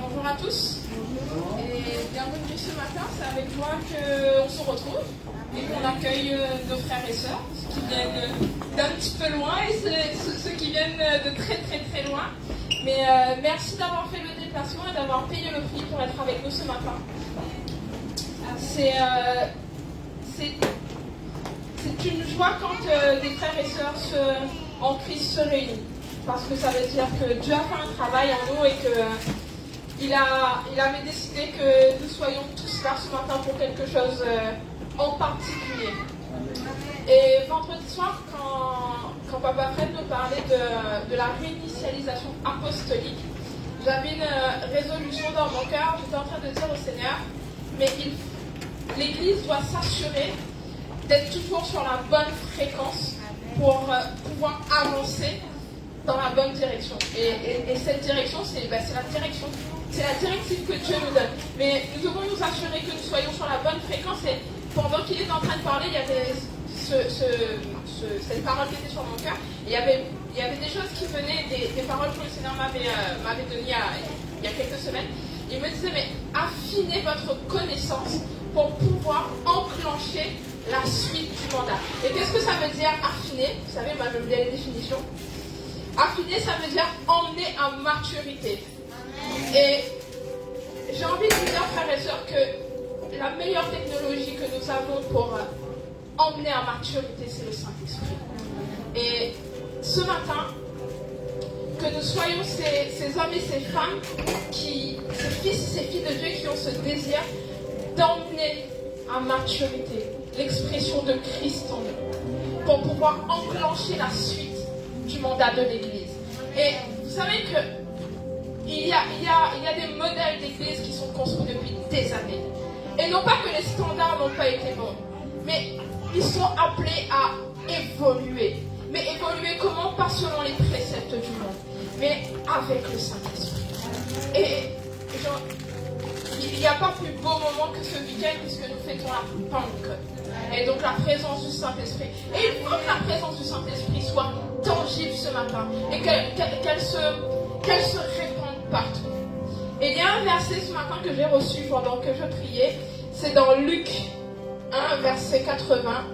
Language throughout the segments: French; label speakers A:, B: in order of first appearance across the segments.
A: Bonjour à tous et bienvenue ce matin. C'est avec joie qu'on se retrouve et qu'on accueille nos frères et sœurs qui viennent d'un petit peu loin et ceux qui viennent de très très très loin. Mais merci d'avoir fait le déplacement et d'avoir payé le prix pour être avec nous ce matin. C'est une joie quand des frères et sœurs en Christ se réunissent. Parce que ça veut dire que Dieu a fait un travail en nous et qu'il avait décidé que nous soyons tous là ce matin pour quelque chose en particulier. Et vendredi soir, quand Papa Fred nous parlait de la réinitialisation apostolique, j'avais une résolution dans mon cœur. J'étais en train de dire au Seigneur, mais l'Église doit s'assurer d'être toujours sur la bonne fréquence pour pouvoir avancer dans la bonne direction. Et cette direction, c'est la direction. C'est la directive que Dieu nous donne. Mais nous devons nous assurer que nous soyons sur la bonne fréquence. Et pendant qu'il était en train de parler, il y avait cette parole qui était sur mon cœur. Et il y avait des choses qui venaient, des paroles que le Seigneur m'avait données il y a quelques semaines. Il me disait, mais affinez votre connaissance pour pouvoir enclencher la suite du mandat. Et qu'est-ce que ça veut dire affiner? Vous savez, moi je me dis les définitions. Affiner, ça veut dire emmener à maturité. Et j'ai envie de vous dire, frères et sœurs, que la meilleure technologie que nous avons pour emmener à maturité, c'est le Saint-Esprit. Et ce matin, que nous soyons ces hommes et ces femmes, ces fils et ces filles de Dieu qui ont ce désir d'emmener à maturité l'expression de Christ en nous, pour pouvoir enclencher la suite du mandat de l'Église. Et vous savez que il y a des modèles d'Église qui sont construits depuis des années. Et non pas que les standards n'ont pas été bons, mais ils sont appelés à évoluer. Mais évoluer comment? Pas selon les préceptes du monde, mais avec le Saint-Esprit. Et il n'y a pas plus beau moment que ce week-end puisque nous fêtons la Pentecôte. Et donc la présence du Saint-Esprit. Et il faut que la présence du Saint-Esprit soit tangible ce matin et qu'elle se répande partout. Et il y a un verset ce matin que j'ai reçu pendant que je priais. C'est dans Luc 1, verset 80.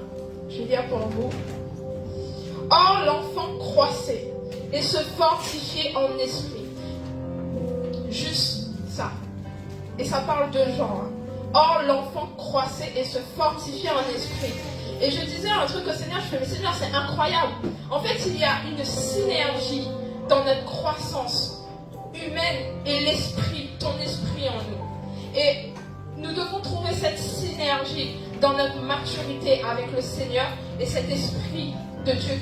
A: Je vais lire pour vous. Or l'enfant croissait et se fortifiait en esprit. Juste ça. Et ça parle de Jean. Or l'enfant croissait et se fortifiait en esprit. Et je disais un truc au Seigneur, je fais, mais Seigneur, c'est incroyable. En fait, il y a une synergie dans notre croissance humaine et l'esprit, ton esprit en nous. Et nous devons trouver cette synergie dans notre maturité avec le Seigneur et cet esprit de Dieu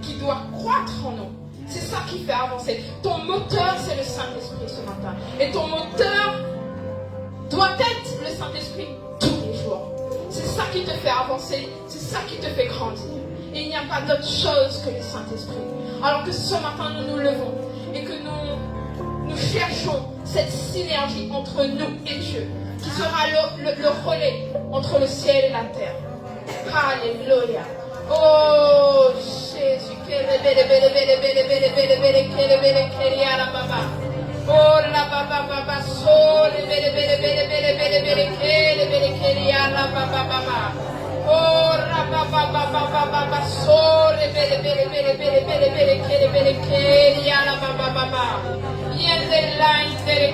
A: qui doit croître en nous. C'est ça qui fait avancer. Ton moteur, c'est le Saint-Esprit ce matin. Et ton moteur doit être le Saint-Esprit tous les jours. C'est ça qui te fait avancer, c'est ça qui te fait grandir. Et il n'y a pas d'autre chose que le Saint-Esprit. Alors que ce matin, nous nous levons et que nous cherchons cette synergie entre nous et Dieu, qui sera le relais entre le ciel et la terre. Alléluia. Oh Jésus, oh la baba so le bele keli ala baba oh la baba so le bele keli ala baba yende line bele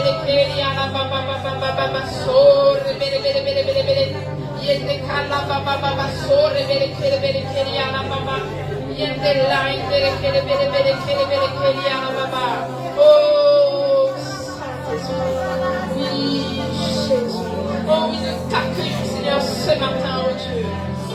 A: keli ala baba so le bele yende kala baba so le bele keli ala baba yende line bele keli ala baba. Oh, Saint-Esprit, oui, Jésus. Oh, oui, nous t'accueillons, Seigneur, ce matin, oh Dieu.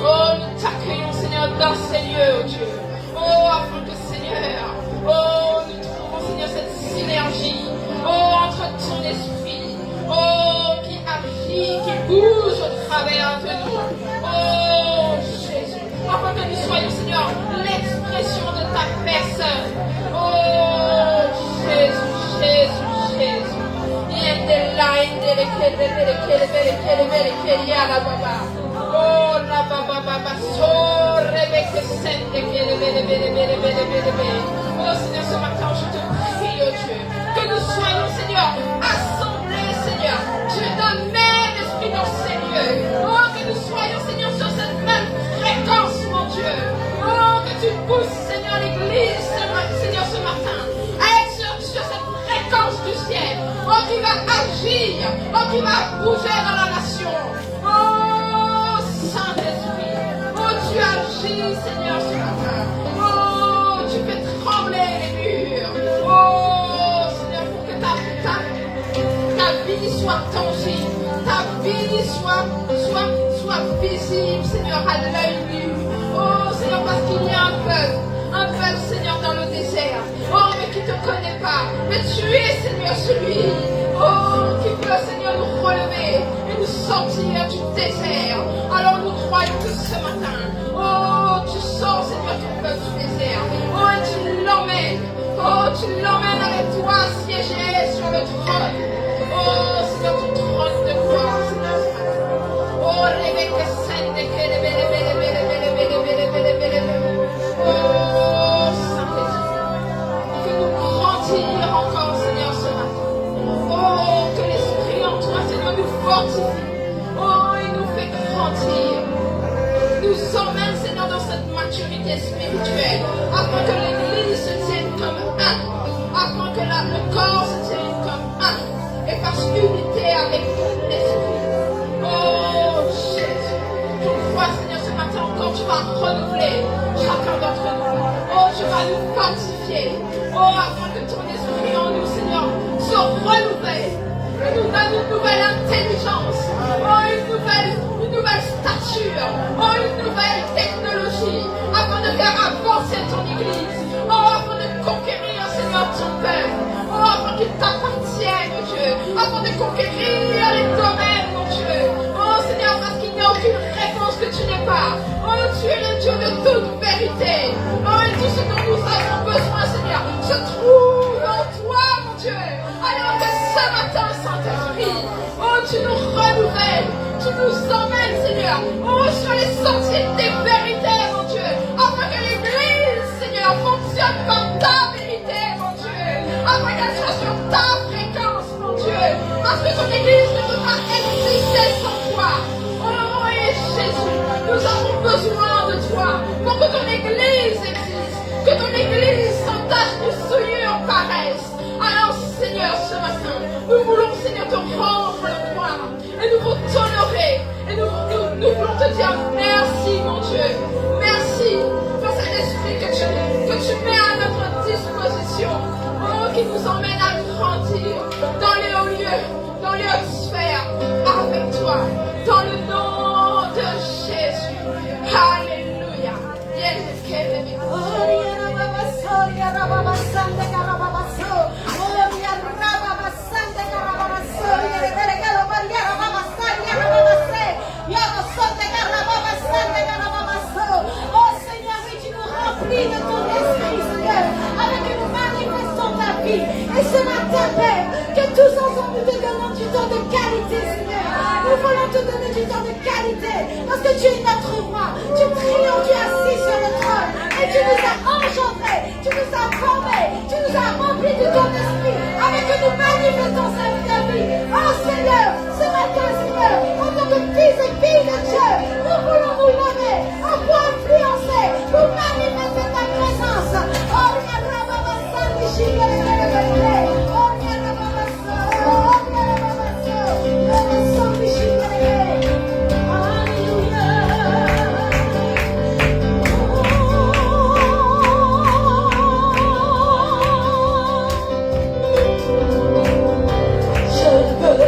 A: Oh, nous t'accueillons, Seigneur, dans ces lieux, oh Dieu. Oh, afin que, Seigneur, oh, nous trouvons, Seigneur, cette synergie, oh, entre ton esprit, oh, qui agit, qui bouge au travers de nous. Oh, Jésus, afin que nous soyons, Seigneur, l'expression de ta personne. Oh, Jésus. Yende line de la baba. Oh la baba so rebeke sende bele. Oh Seigneur, ce matin je te prie, oh Dieu, que nous soyons qui va bouger dans la nation. Oh, Saint-Esprit. Oh, tu agis, Seigneur, ce matin. Oh, tu fais trembler les murs. Oh, Seigneur, pour que ta vie soit tangible. Ta vie soit visible, Seigneur, à l'œil nu. Oh, Seigneur, parce qu'il y a un peuple, Seigneur, dans le désert. Oh, mais qui ne te connaît pas. Mais tu es, Seigneur, celui, oh, qui peut, Seigneur, nous relever et nous sortir du désert. Alors nous croyons que ce matin, oh, tu sors, Seigneur, ton peuple du désert. Oh, et tu l'emmènes. Oh, tu l'emmènes avec toi siéger sur le trône. Oh, Seigneur, ton trône de gloire, Seigneur, ce matin. Oh, Rebecca, oh, Saint-Esprit, fais-nous grandir encore, Seigneur, ce matin. Oh, que l'Esprit en toi, Seigneur, nous fortifie. Oh, il nous fait grandir. Nous emmène, Seigneur, dans cette maturité spirituelle, afin que l'Église se tienne comme un, afin que le corps se tienne comme un, et fasse unité avec l'Esprit. Oh, Jésus, je crois, Seigneur, ce matin encore, tu vas renouveler chacun d'entre nous. Oh, tu vas nous fortifier. Oh, afin que ton Esprit en nous, Seigneur, se renouvelle. Et nous donne une nouvelle intelligence. Oh, une nouvelle stature. Oh, une nouvelle technologie. Afin de faire avancer ton Église. Oh, afin de conquérir, Seigneur, ton peuple. Oh, afin qu'il t'appartienne, mon Dieu. Afin de conquérir les domaines, mon Dieu. Oh, Seigneur, parce qu'il n'y a aucune réponse que tu n'aies pas. Oh, tu es le Dieu de toute vérité. Oh, et tout ce dont nous avons besoin, Seigneur, se trouve en toi, mon Dieu. Alors que ce matin, Saint-Esprit, oh, tu nous renouvelles, tu nous emmènes, Seigneur, oh, sur les sentiers des vérités, mon Dieu, afin que l'Église, Seigneur, fonctionne comme ta vérité, mon Dieu, afin qu'elle soit sur ta fréquence, mon Dieu, parce que ton Église ne peut pas exister sans toi. Oh, et Jésus, nous avons besoin de toi pour que ton Église existe, que ton Église sans tache de souillure paraisse. Alors, Seigneur, ce matin, nous voulons, Seigneur, te rendre le gloire et nous voulons t'honorer et nous voulons te dire merci, mon Dieu. Merci pour cet esprit que tu mets à notre disposition. Oh, qui nous emmène à grandir dans les hauts lieux, dans les hautes sphères, avec toi, dans le nom de Jésus. Alléluia.
B: Oh Seigneur, oui, tu nous remplis de ton esprit, Seigneur, avec que nous manifestons ta vie. Et ce matin, Père, que tous ensemble nous te donnons du temps de qualité, Seigneur. Nous voulons te donner du temps de qualité, parce que tu es notre roi. Tu triomphes, tu es assis sur le trône. Et tu nous as engendrés, tu nous as formés, tu nous as remplis de ton esprit, avec que nous manifestons ta vie. Oh Seigneur, ce matin, Seigneur, en tant que fils et filles de Dieu, nous voulons nous lever, pour influencer, pour manifester ta présence. Oh, je veux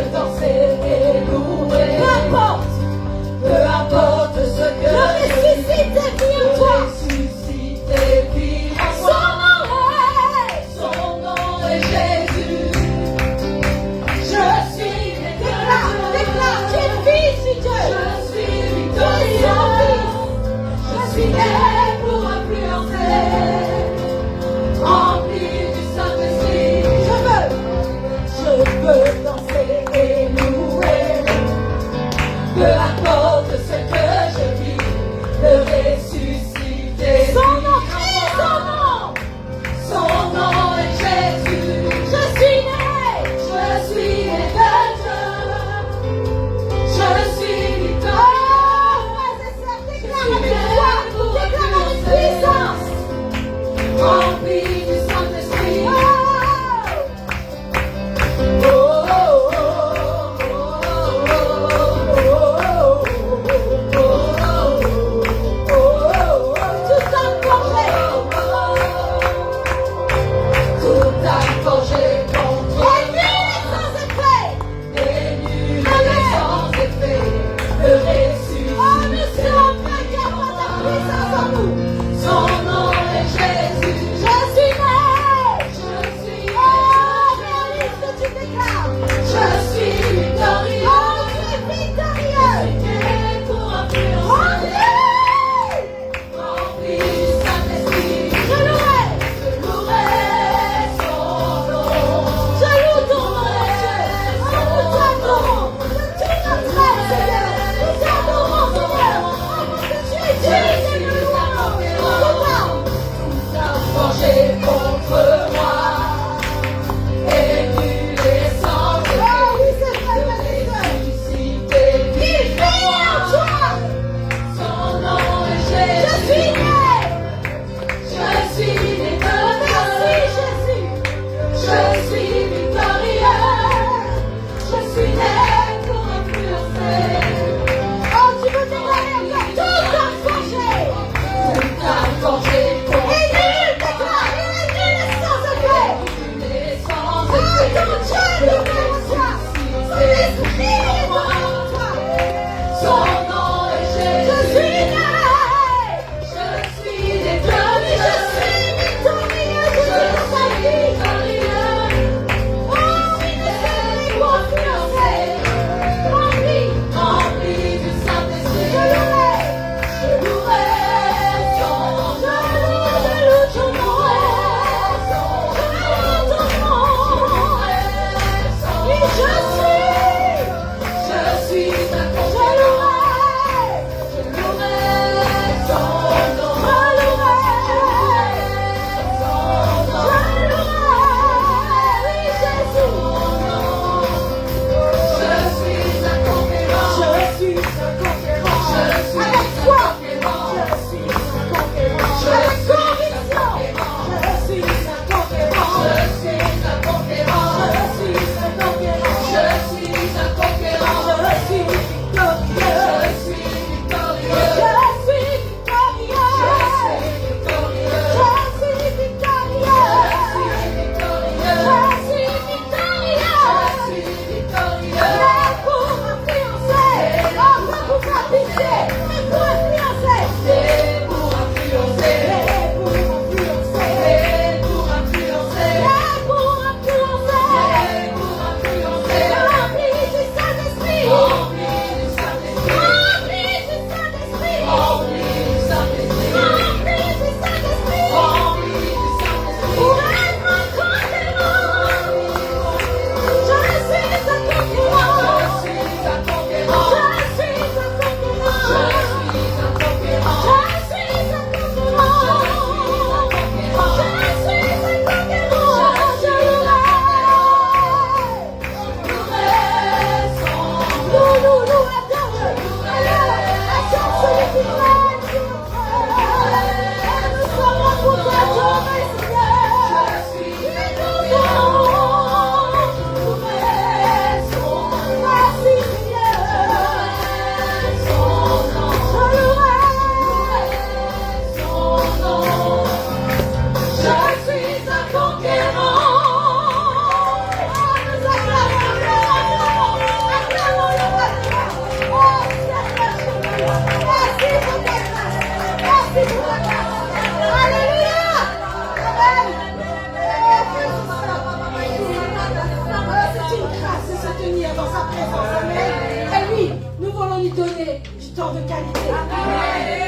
B: temps de qualité.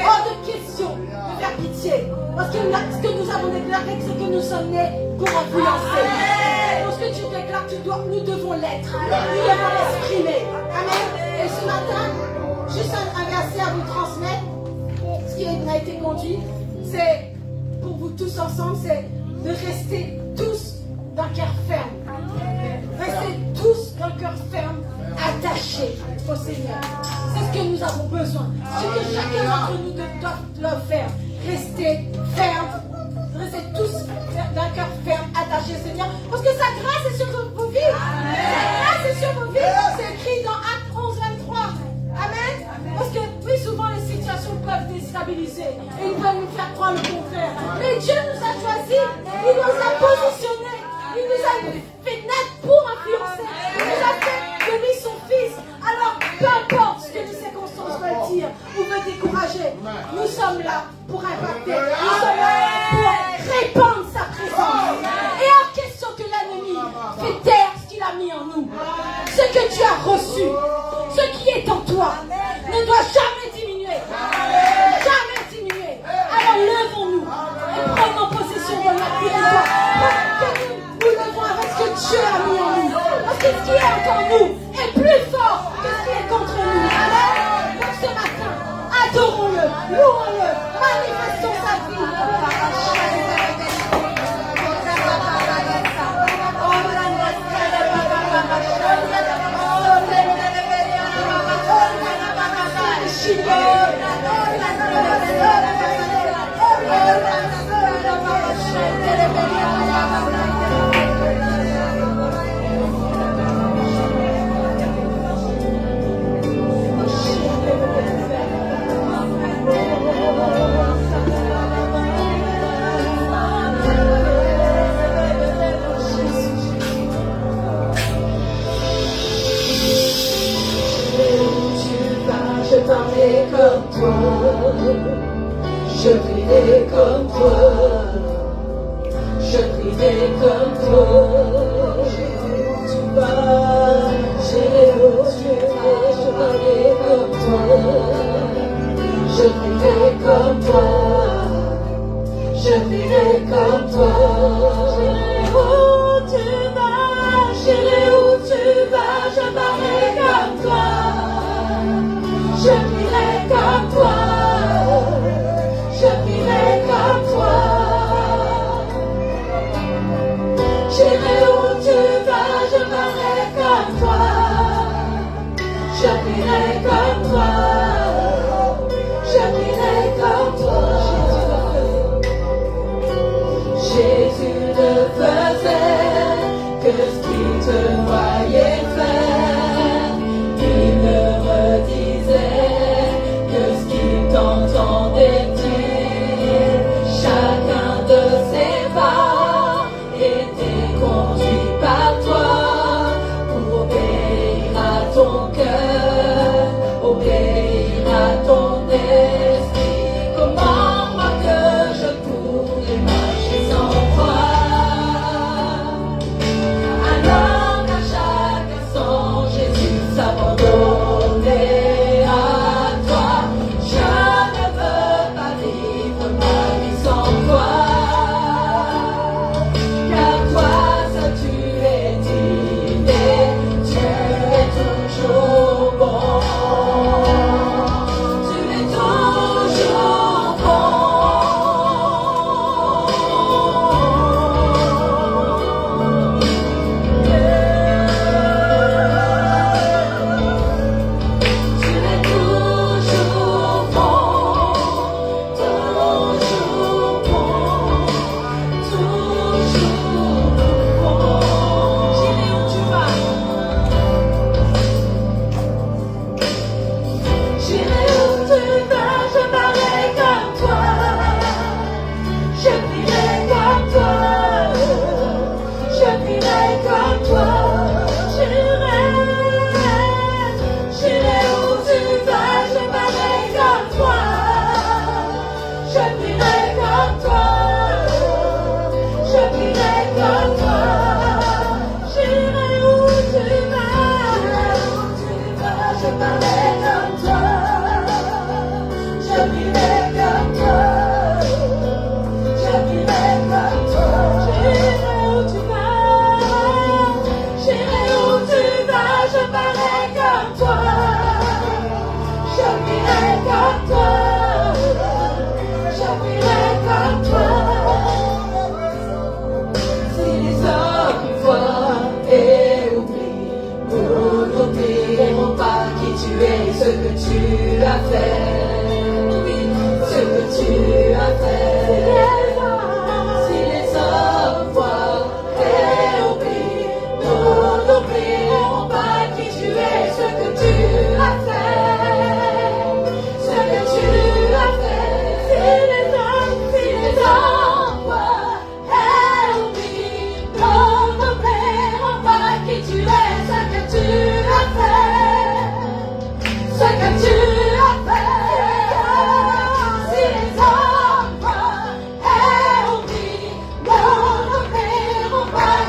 B: Hors de question de faire pitié. Parce que ce que nous avons déclaré, c'est que nous sommes nés pour influencer. Parce que tu déclares, nous devons l'être. Nous devons l'exprimer. Amen. Et ce matin, juste un verset à vous transmettre. Ce qui a été conduit, c'est pour vous tous ensemble, c'est de rester tous d'un cœur ferme. Restez tous d'un cœur ferme, attachés au Seigneur. C'est ce que nous avons besoin. Ce que chacun d'entre nous doit faire. Restez ferme. Restez tous d'un cœur ferme, attachés au Seigneur. Parce que sa grâce est sur vos vies. Sa grâce est sur vos vies. C'est écrit dans Actes 11, 23. Amen. Parce que oui, souvent les situations peuvent déstabiliser. Et ils peuvent nous faire croire le contraire. Mais Dieu nous a choisis. Il nous a positionnés. Il nous a fait naître pour influencer. Il nous a fait de lui son fils. Alors, peu importe ce que les circonstances veulent dire ou veulent décourager, nous sommes là pour impacter. Nous sommes là pour répandre sa présence. Et hors question que l'ennemi fait taire ce qu'il a mis en nous. Ce que tu as reçu, ce qui est en toi, ne doit jamais diminuer. Jamais diminuer. Alors levons-nous et prenons possession de notre territoire. Nous levons avec ce que Dieu a mis en nous. Parce que ce qui est en nous est plus fort que ce qui est contre nous. Amen. Donc ce matin, adorons-le, louons-le, manifestons sa vie.
C: Je parlerai comme toi, je prierai comme toi, je prierai comme toi. J'irai où tu vas, j'irai où tu vas, je parlerai comme toi, je prierai comme toi, je prierai comme toi. J'irai où tu vas, j'irai où tu vas, je parlerai comme toi. Je prierai comme toi, je prierai comme toi. J'irai où tu vas, je parlerai comme toi. Je prierai comme toi, je prierai comme toi. Jésus ne faisait que ce qu'il te voyait faire. Il ne redisait que ce qu'il t'entendait dire. Chacun de ses pas était conduit par toi pour obéir à ton cœur, obéir à ton esprit. Comment moi que je pourrais marcher sans toi? Alors qu'à chacun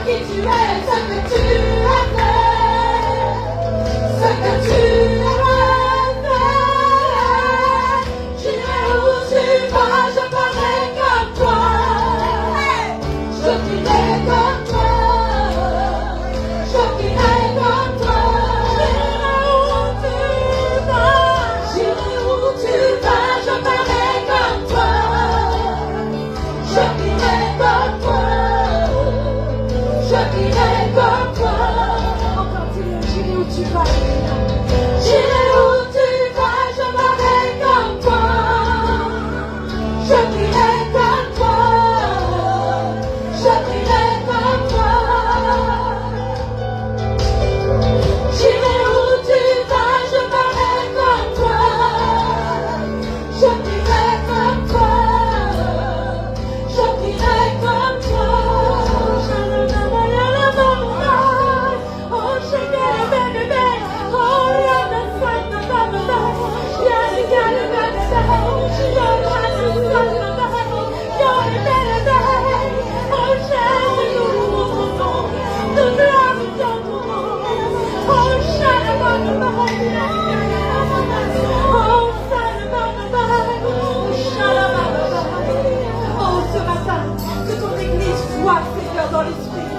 B: qui tu es, ce que tu as fait, ce que tu as fait. J'irai où tu vas, je parlerai comme toi, je dirai comme toi, je dirai comme toi. J'irai où tu vas, je parlerai comme toi, je dirai comme toi, je dirai comme toi. Encore dis-le, j'irai où tu vas. J'irai où tu vas, je parlerai comme toi, je dirai comme toi, je dirai comme toi. J'irai où tu vas, je parlerai comme toi, je dirai comme toi, je dirai comme toi. Oh, shake baby, oh, ce matin, que ton église voit, Seigneur, dans l'esprit,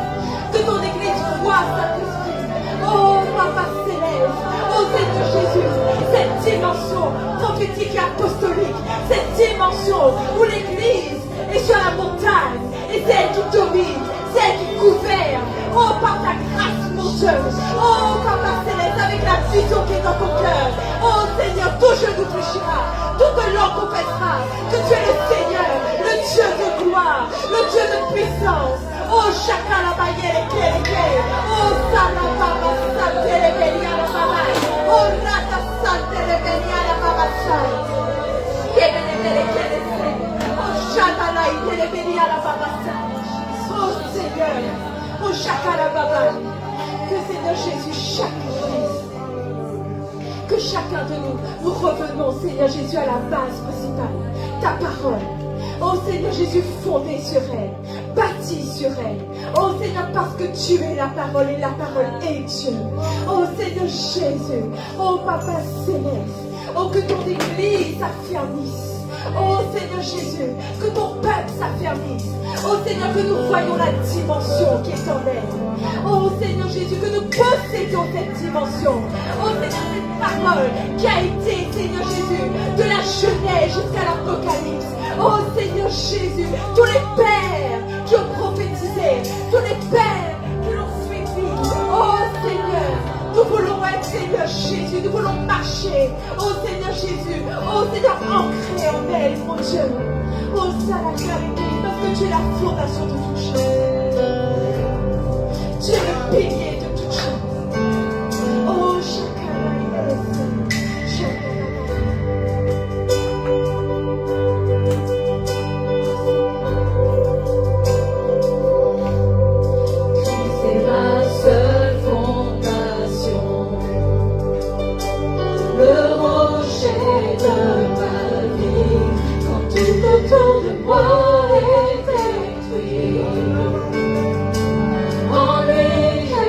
B: que ton église voit, Saint-Esprit. Oh, Papa céleste, oh Seigneur Jésus, cette dimension prophétique et apostolique, cette dimension où l'église est sur la montagne, et c'est elle qui domine, c'est elle qui gouverne. Oh, par ta grâce monteuse, oh, Papa céleste, avec la vision qui est dans ton cœur. Oh, Seigneur, tout genou fléchira, toute langue confessera que tu es le Seigneur, le Dieu de gloire, le Dieu de puissance. Oh, chacun la baguette est clé. Oh, Salababa, Santelebenia la Baba. Oh, Rata Santelebenia la Baba Sai. Oh, Chatala, Telebenia la Baba Sai. Oh, Seigneur, oh, Chakala Baba. Que Seigneur Jésus, chaque église, que chacun de nous revenons, Seigneur Jésus, à la base principale, ta parole. Oh Seigneur Jésus, fondé sur elle, bâti sur elle. Oh Seigneur, parce que tu es la parole et la parole est Dieu. Oh Seigneur Jésus, oh Papa céleste, oh que ton église s'affermisse. Oh Seigneur Jésus, que ton peuple s'affermisse. Oh Seigneur, que nous voyons la dimension qui est en elle. Oh Seigneur Jésus, que nous possédions cette dimension. Oh Seigneur, cette parole qui a été, Seigneur Jésus, de la Genèse jusqu'à l'Apocalypse. Oh Seigneur Jésus, tous les pères qui ont prophétisé, tous les pères qui l'ont suivi. Oh Seigneur, nous voulons être, Seigneur Jésus, nous voulons marcher. Oh Seigneur Jésus, oh Seigneur, ancré en elle, mon Dieu. Oh Salakalité, parce que tu es la fondation de toute chose. Tu es le pilier de toute chose. Oh Chakala,
C: C'est ma seule fondation, le rocher de ma vie, quand tout autour de moi est détruit. En lui, je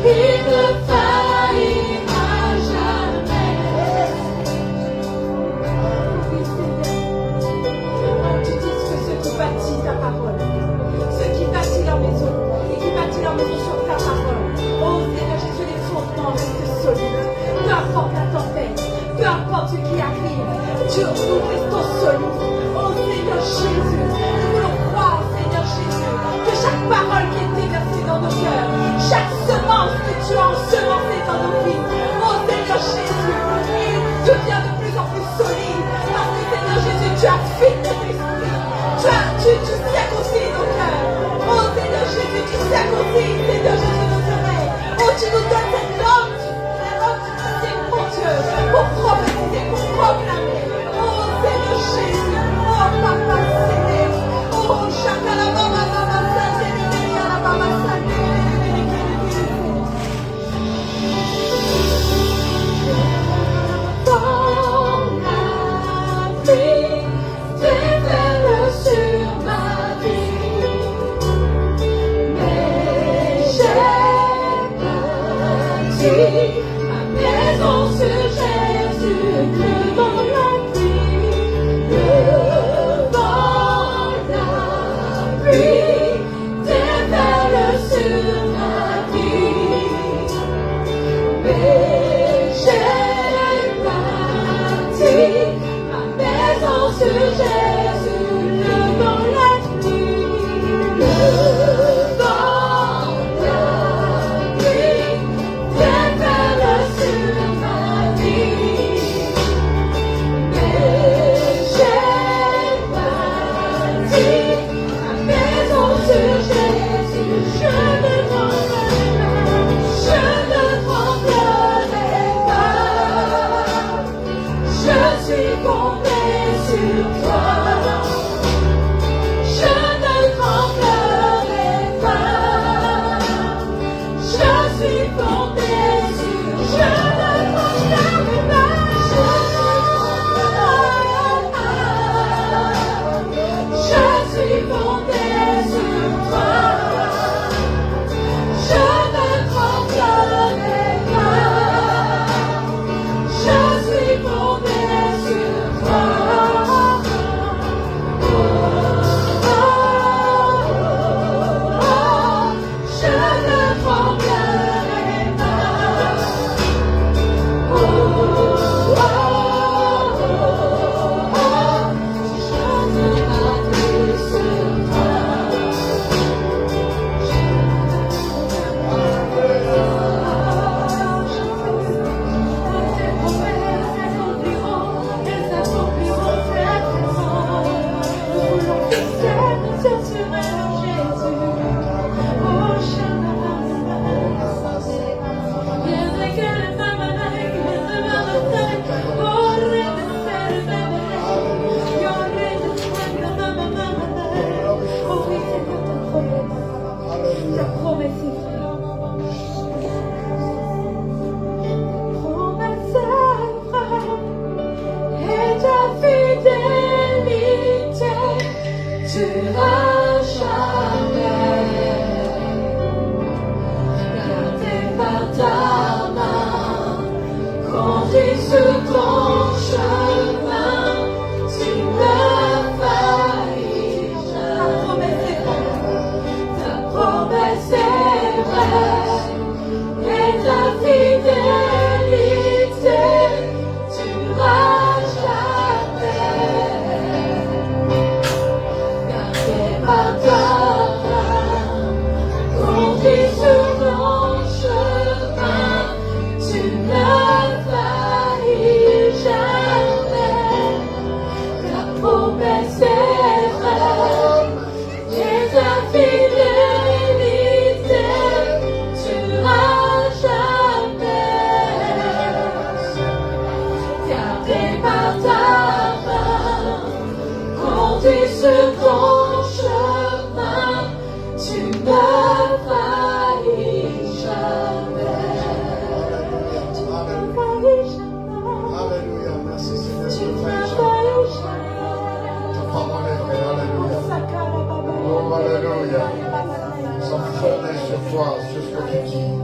C: il ne faillira jamais.
B: Tu dis que ceux qui bâtissent ta parole, ceux qui bâtissent leur maison et qui bâtissent leur maison sur ta parole, oh Seigneur Jésus, les fondements restent solides. Peu importe la tempête, peu importe ce qui arrive, Dieu, nous restons solides. Oh Seigneur Jésus, nous voulons croire, Seigneur Jésus, que chaque parole qui est déversée dans nos cœurs, chaque semence que tu as ensemencée dans nos vies, oh Seigneur Jésus, il devient de plus en plus solide. Parce que Seigneur Jésus, tu as fait notre esprit. Tu circoncis nos cœurs. Oh Seigneur Jésus, tu circoncis, Seigneur Jésus, nos oreilles. Oh, tu nous donnes cette langue, la langue du ciel, mon Dieu, pour prophétiser, pour proclamer. Oh Seigneur Jésus, oh Papa Seigneur, oh Chakala Mama Mama Sante, la Mama Sante,
C: Ton avis déferle sur ma vie, mais j'ai bâti ma maison sur Jésus devant la pluie, devant la pluie déferle sur ma vie, mais j'ai bâti ma maison sur Jésus devant la pluie, devant la pluie déferle sur ma vie, mais j'ai bâti ma maison sur Jésus. Je ne tremblerai pas, je suis fondé sur toi. Je ne tremblerai pas, je suis fondé sur. Je ne tremblerai pas, je suis fondé sur toi. Je ne tremblerai pas, je suis fondé sur toi. Oh, oh, oh, je ne tremblerai pas,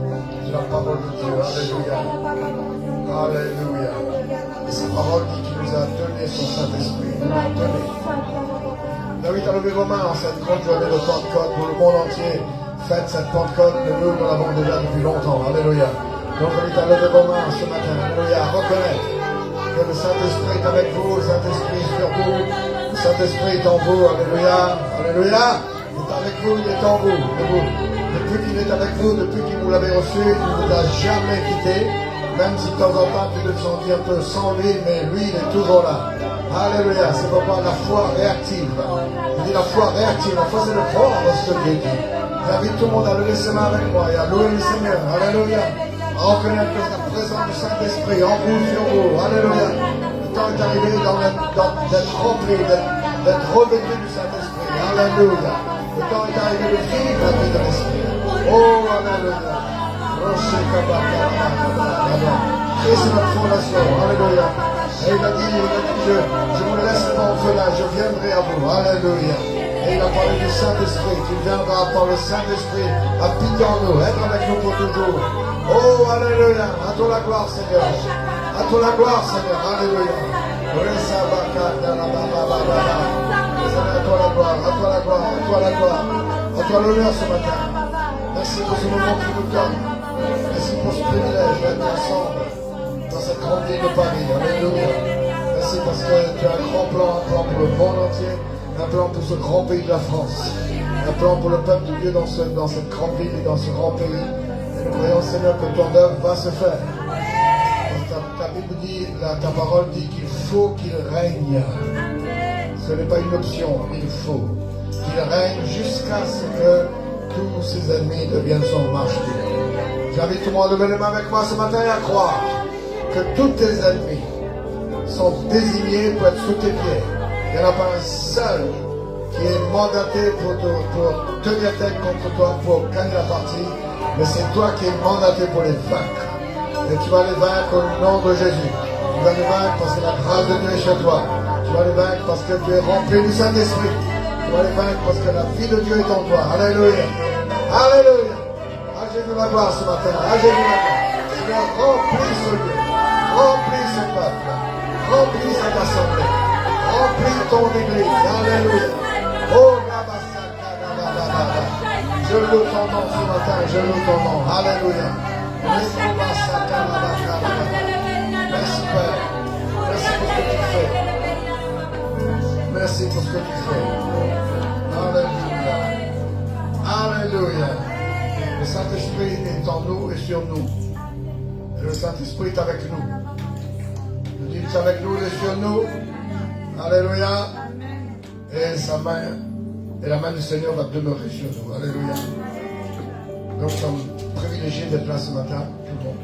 D: de la parole de Dieu. Alléluia. Alléluia. Et sa parole dit qu'il nous a donné son Saint-Esprit. Il nous l'a donné. David a levé vos mains en cette grande journée de Pentecôte pour le monde entier. Faites cette Pentecôte, mais nous l'avons déjà depuis longtemps. Alléluia. Donc David a levé vos mains ce matin. Alléluia. Reconnaître que le Saint-Esprit est avec vous, le Saint-Esprit est sur vous, le Saint-Esprit est en vous. Alléluia. Alléluia. Il est avec vous, il est en vous. Depuis qu'il est avec vous, depuis que vous l'avez reçu, il ne vous a jamais quitté. Même si de temps en temps tu te sentis un peu sans lui, mais lui il est toujours là. Alléluia, c'est pourquoi la foi réactive. Je dis la foi réactive, la foi c'est le croire dans ce que Dieu dit. J'invite tout le monde à lever ses mains avec moi et à louer le Seigneur. Alléluia. À reconnaître que la présence du Saint-Esprit en vous, sur vous. Alléluia. Le temps est arrivé d'être rempli, d'être revêtu du Saint-Esprit. Alléluia. Le temps est arrivé de vivre la vie de l'Esprit. Oh, alléluia. Et c'est notre fondation. Alléluia. Et il a dit, je vous laisse mon orphelin, je viendrai à vous. Alléluia. Et il a parlé du Saint-Esprit. Tu viendras par le Saint-Esprit habiter en nous, être avec nous pour toujours. Oh, alléluia. À toi la gloire, Seigneur. À toi la gloire, Seigneur. Alléluia. À toi la gloire, à toi la gloire, à toi la gloire. À toi l'honneur ce matin. Merci pour ce moment que tu nous donnes. Merci pour ce privilège d'être ensemble dans cette grande ville de Paris. Alléluia. Merci parce que tu as un grand plan pour le monde entier, un plan pour ce grand pays de la France, un plan pour le peuple de Dieu dans cette grande ville et dans ce grand pays. Et nous croyons, Seigneur, que ton œuvre va se faire. Ta Bible dit, ta parole dit qu'il faut qu'il règne. Ce n'est pas une option, il faut qu'il règne jusqu'à ce que tous ses ennemis deviennent son marchepied. J'invite tout le monde à lever les mains avec moi ce matin et à croire que tous tes ennemis sont désignés pour être sous tes pieds. Il n'y en a pas un seul qui est mandaté pour tenir tête contre toi, pour gagner la partie, mais c'est toi qui es mandaté pour les vaincre. Et tu vas les vaincre au nom de Jésus. Tu vas les vaincre parce que la grâce de Dieu est chez toi. Tu vas les vaincre parce que tu es rempli du Saint-Esprit. Tu vas les vaincre parce que la vie de Dieu est en toi. Alléluia. Alléluia. À Jésus la gloire ce matin. À Jésus la gloire. Seigneur, remplis ce lieu. Remplis ce peuple. Remplis cette assemblée. Remplis ton église. Alléluia. Oh, je loue ton nom ce matin. Je loue ton nom. Alléluia. Merci Père. Merci pour ce que tu fais. Merci pour ce que tu fais. Alléluia. Alléluia. Le Saint-Esprit est en nous et sur nous. Et le Saint-Esprit est avec nous. Le Dieu est avec nous, il est sur nous. Alléluia. Et sa main, et la main du Seigneur va demeurer sur nous. Alléluia. Donc nous sommes privilégiés d'être là ce matin, tout le monde.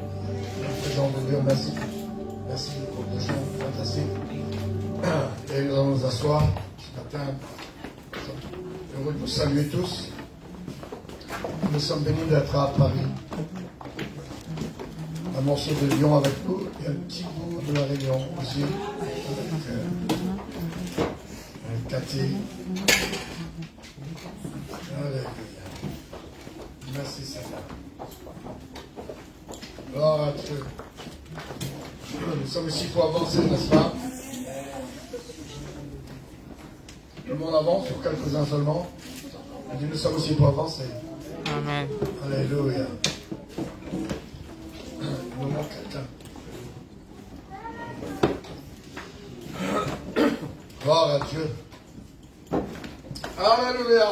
D: Présent de Dieu, merci. Merci pour des gens fantastiques. Et nous allons nous asseoir ce matin. Nous sommes heureux de vous saluer tous. Nous sommes bénis d'être à Paris. Un morceau de Lyon avec nous et un petit bout de la Réunion aussi. Avec Cathy. Alléluia. Merci Seigneur. Gloire à Dieu. Nous sommes ici pour avancer, n'est-ce pas? Tout le monde avance sur quelques-uns seulement. Et nous sommes aussi pour avancer.
E: Amen.
D: Alléluia. Il nous manque quelqu'un. Gloire à Dieu. Alléluia.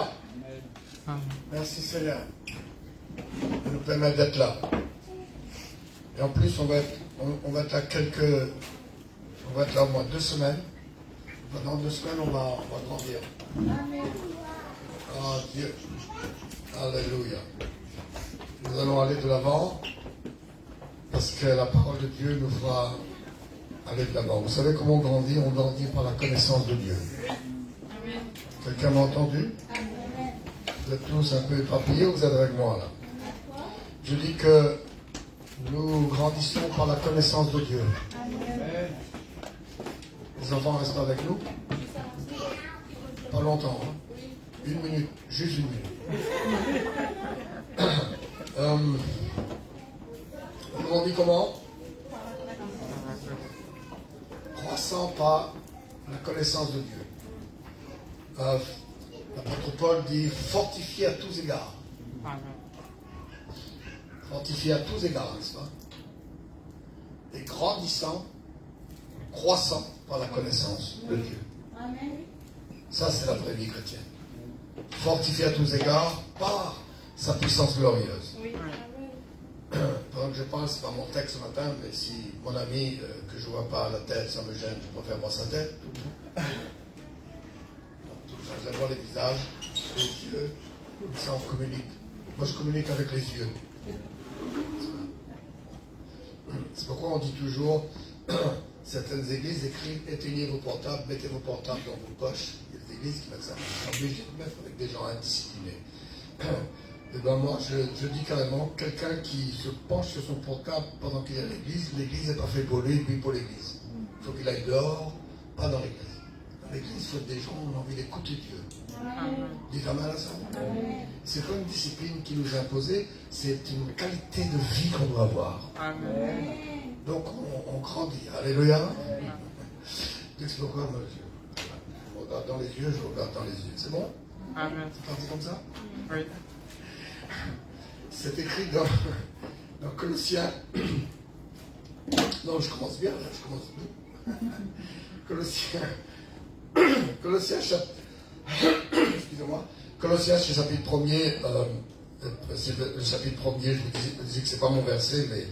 D: Merci Seigneur de nous permettre d'être là. Et en plus, on va être là on va être là au moins 2 semaines. Pendant 2 semaines, on va grandir. Oh Dieu. Alléluia. Nous allons aller de l'avant parce que la parole de Dieu nous fera aller de l'avant. Vous savez comment on grandit? On grandit par la connaissance de Dieu. Quelqu'un m'a entendu? Vous êtes tous un peu éparpillés ou vous êtes avec moi là? Je dis que nous grandissons par la connaissance de Dieu. Les enfants restent avec nous? Pas longtemps. Hein? 1 minute, juste 1 minute. grandit comment? Croissant par la connaissance de Dieu. L'apôtre Paul dit fortifié à tous égards. Fortifié à tous égards, n'est-ce pas? Et grandissant, croissant par la connaissance de Dieu. Ça, c'est la vraie vie chrétienne. Fortifié à tous égards par sa puissance glorieuse. Pendant que je parle, c'est pas mon texte ce matin, mais si mon ami que je ne vois pas à la tête, ça me gêne, je préfère voir sa tête. Vous allez voir les visages, les yeux, ça on communique. Moi je communique avec les yeux. C'est pourquoi on dit toujours, certaines églises écrivent éteignez vos portables, mettez vos portables dans vos poches. Il y a des églises qui mettent ça. On est obligé de mettre avec des gens indisciplinés. Et ben moi je dis carrément, quelqu'un qui se penche sur son portable pendant qu'il est à l'église n'est pas fait pour lui pour l'église. Il faut qu'il aille dehors, pas dans l'église. Dans l'église, il faut des gens qui ont envie d'écouter Dieu. Dites amen à ça. C'est pas une discipline qui nous est imposée, c'est une qualité de vie qu'on doit avoir. Donc on grandit. Alléluia. C'est pourquoi moi, je regarde dans les yeux, je regarde dans les yeux. C'est bon? C'est parti comme ça?
E: Oui.
D: C'est écrit dans Colossiens. Non, je commence bien, là, je commence bien. Colossiens chapitre. Excusez-moi. Colossiens chapitre 1er. C'est le chapitre 1er, je vous disais que c'est pas mon verset, mais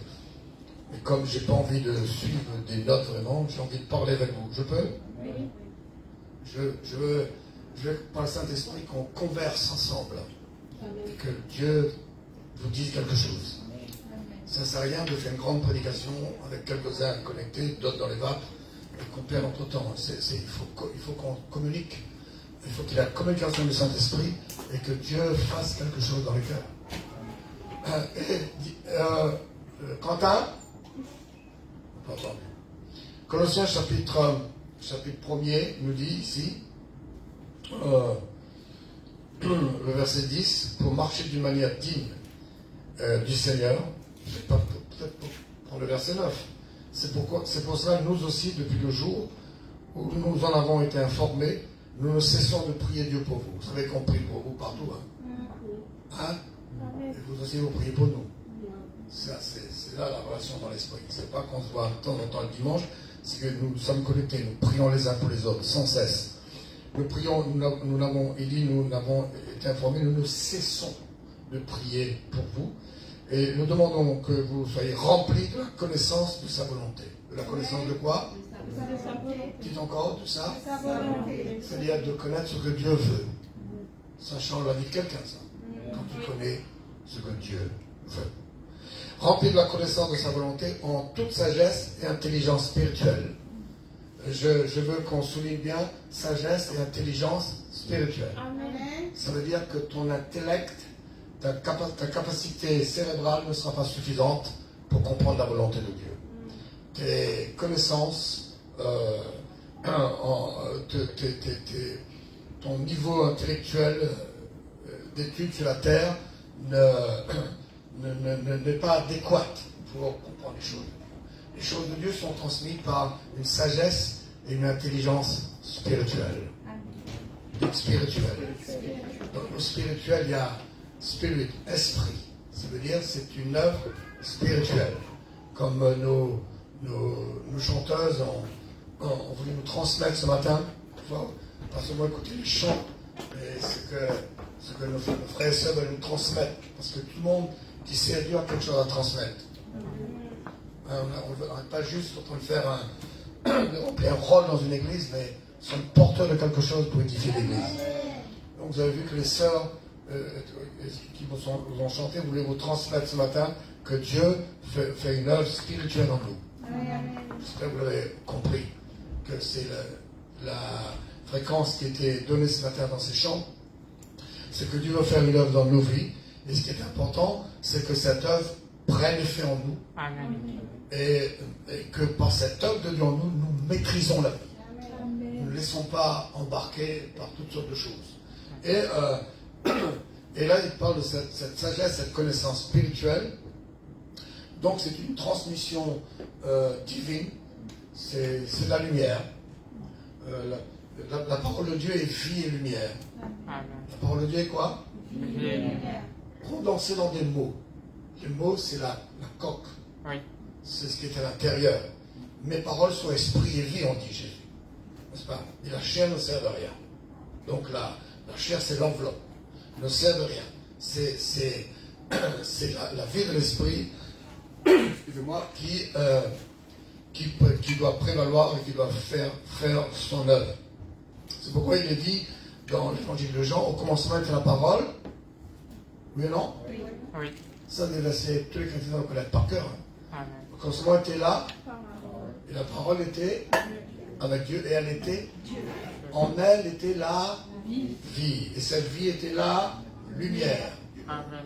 D: comme j'ai pas envie de suivre des notes vraiment, j'ai envie de parler avec vous. Je peux? Oui. Je veux par le Saint-Esprit qu'on converse ensemble. Et que Dieu vous dise quelque chose. Ça ne sert à rien de faire une grande prédication avec quelques-uns connectés, d'autres dans les vapes, et qu'on perd notre temps. Il faut qu'on communique. Il faut qu'il y ait la communication du Saint-Esprit et que Dieu fasse quelque chose dans les cœurs. Quentin? Pas entendu. Colossiens chapitre 1er nous dit ici, le verset 10, pour marcher d'une manière digne du Seigneur, peut-être pour le verset 9. C'est pour cela que nous aussi, depuis le jour où nous en avons été informés, nous ne cessons de prier Dieu pour vous. Vous savez qu'on prie pour vous partout. Hein? Et vous aussi, vous priez pour nous. Ça, c'est là la relation dans l'esprit. C'est pas qu'on se voit de temps en temps le dimanche, c'est que nous sommes connectés, nous prions les uns pour les autres, sans cesse. Nous prions, nous avons été informés, nous ne cessons de prier pour vous. Et nous demandons que vous soyez remplis de la connaissance de sa volonté. De la connaissance de quoi? Dites encore de ça. C'est-à-dire de connaître ce que Dieu veut. Ça change la vie de quelqu'un, ça. Quand tu connais ce que Dieu veut. Remplis de la connaissance de sa volonté en toute sagesse et intelligence spirituelle. Je veux qu'on souligne bien sagesse et intelligence spirituelle. Amen. Ça veut dire que ton intellect, ta capacité cérébrale ne sera pas suffisante pour comprendre la volonté de Dieu. Tes connaissances, ton niveau intellectuel d'études sur la terre n'est pas adéquat pour comprendre les choses. Les choses de Dieu sont transmises par une sagesse et une intelligence spirituelle. Spirituelle. Dans le spirituel, il y a spirit, esprit. Ça veut dire c'est une œuvre spirituelle. Comme nos chanteuses ont voulu nous transmettre ce matin. Pas seulement écouter les chants, mais ce que nos frères et sœurs veulent nous transmettre. Parce que tout le monde qui sait Dieu a quelque chose à transmettre. On n'est pas juste en train de faire de remplir un rôle dans une église, mais nous sommes porteurs de quelque chose pour édifier l'église. Donc vous avez vu que les sœurs qui vous ont chanté voulaient vous transmettre ce matin que Dieu fait une œuvre spirituelle en nous. J'espère que vous l'avez compris, que c'est la fréquence qui a été donnée ce matin dans ces chants. C'est que Dieu veut faire une œuvre dans nos vies. Et ce qui est important, c'est que cette œuvre prenne effet en nous. Amen. Et que par cette œuvre de Dieu en nous, nous maîtrisons la vie. Amen. Nous ne laissons pas embarquer par toutes sortes de choses. Et là, il parle de cette sagesse, cette connaissance spirituelle. Donc c'est une transmission divine, c'est de la lumière. La parole de Dieu est vie et lumière. La parole de Dieu est quoi? Vie et lumière. Condensé dans des mots. Les mots, c'est la coque.
E: Oui.
D: C'est ce qui est à l'intérieur. Mes paroles sont esprit et vie, on dit Jésus. N'est-ce pas? Et la chair ne sert de rien. Donc la chair, c'est l'enveloppe. Ne sert de rien. C'est la vie de l'esprit, excusez-moi, qui doit prévaloir et qui doit faire son œuvre. C'est pourquoi il est dit dans l'évangile de Jean, au commencement était la parole. Oui ou non?
E: Oui.
D: Ça, des versets, tous les chrétiens doivent connaître par cœur.
E: Amen.
D: Au commencement était là, et la parole était avec Dieu, et elle était, en elle était la vie, et cette vie était la lumière.
E: Amen.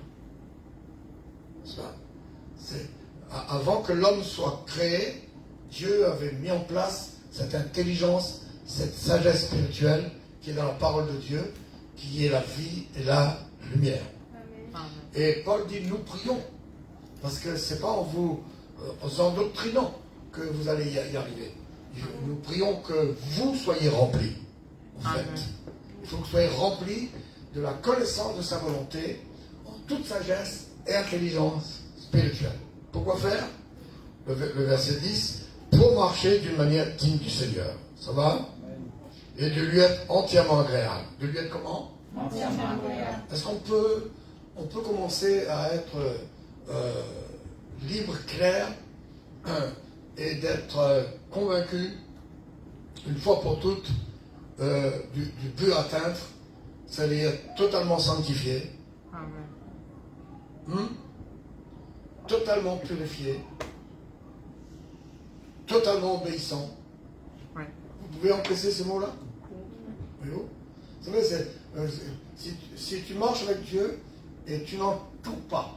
D: Avant que l'homme soit créé, Dieu avait mis en place cette intelligence, cette sagesse spirituelle qui est dans la parole de Dieu, qui est la vie et la lumière.
E: Amen.
D: Et Paul dit, nous prions, parce que ce n'est pas en vous endoctrinant que vous allez y arriver. Nous prions que vous soyez remplis, en fait.
E: Amen.
D: Il faut que vous soyez remplis de la connaissance de sa volonté, en toute sagesse et intelligence spirituelle. Pourquoi faire? Le verset 10, pour marcher d'une manière digne du Seigneur. Ça va? Et de lui être entièrement agréable. De lui être comment? Entièrement agréable. Est-ce qu'on peut commencer à être libre, clair, et d'être convaincu, une fois pour toutes, du but à atteindre, c'est-à-dire totalement sanctifié, totalement purifié, totalement obéissant.
E: Oui.
D: Vous pouvez encaisser ces mots-là? Oui. Vous savez, si tu marches avec Dieu et tu n'entends pas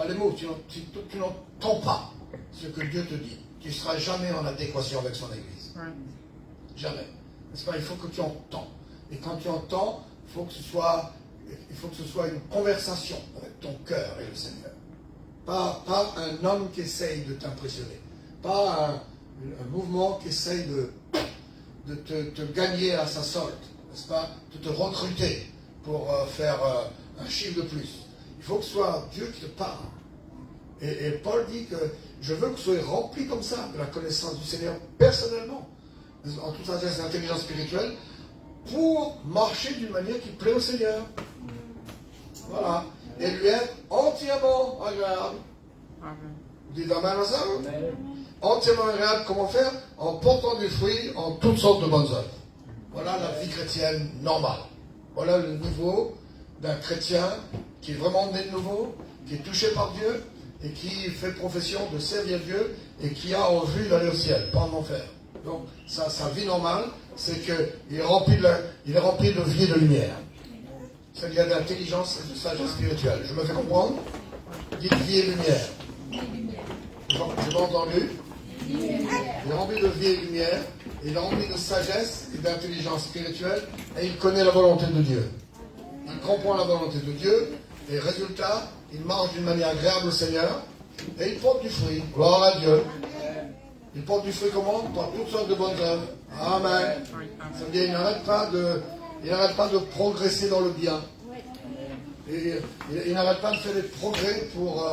D: les mots, si tu n'entends pas ce que Dieu te dit, tu ne seras jamais en adéquation avec son Église.
E: Oui.
D: Jamais. N'est-ce pas? Il faut que tu entends. Et quand tu entends, il faut que ce soit une conversation avec ton cœur et le Seigneur. Pas un homme qui essaye de t'impressionner. Pas un mouvement qui essaye de te gagner à sa solde. N'est-ce pas? De te recruter pour faire un chiffre de plus. Il faut que ce soit Dieu qui te parle. Et Paul dit que je veux que vous soyez remplis comme ça de la connaissance du Seigneur personnellement, en toute sagesse et intelligence spirituelle, pour marcher d'une manière qui plaît au Seigneur. Voilà. Et lui être entièrement agréable.
E: Amen.
D: Vous dites amen à ça? Entièrement agréable, comment faire? En portant du fruit en toutes sortes de bonnes œuvres. Voilà la vie chrétienne normale. Voilà le niveau d'un chrétien qui est vraiment né de nouveau, qui est touché par Dieu et qui fait profession de servir Dieu et qui a en vue d'aller au ciel, pas en enfer. Donc sa vie normale, c'est qu'il est rempli de vie et de lumière. C'est-à-dire d'intelligence et de sagesse spirituelle. Je me fais comprendre? Dites vie et lumière. J'ai pas entendu? Il est rempli de vie et de lumière, il est rempli de sagesse et d'intelligence spirituelle, et il connaît la volonté de Dieu. Il comprend la volonté de Dieu, et résultat, il marche d'une manière agréable au Seigneur, et il porte du fruit. Gloire à Dieu. Il porte du fruit comment? Par toutes sortes de bonnes œuvres. Amen. Ça veut dire qu'il n'arrête pas de progresser dans le bien. Et il n'arrête pas de faire des progrès pour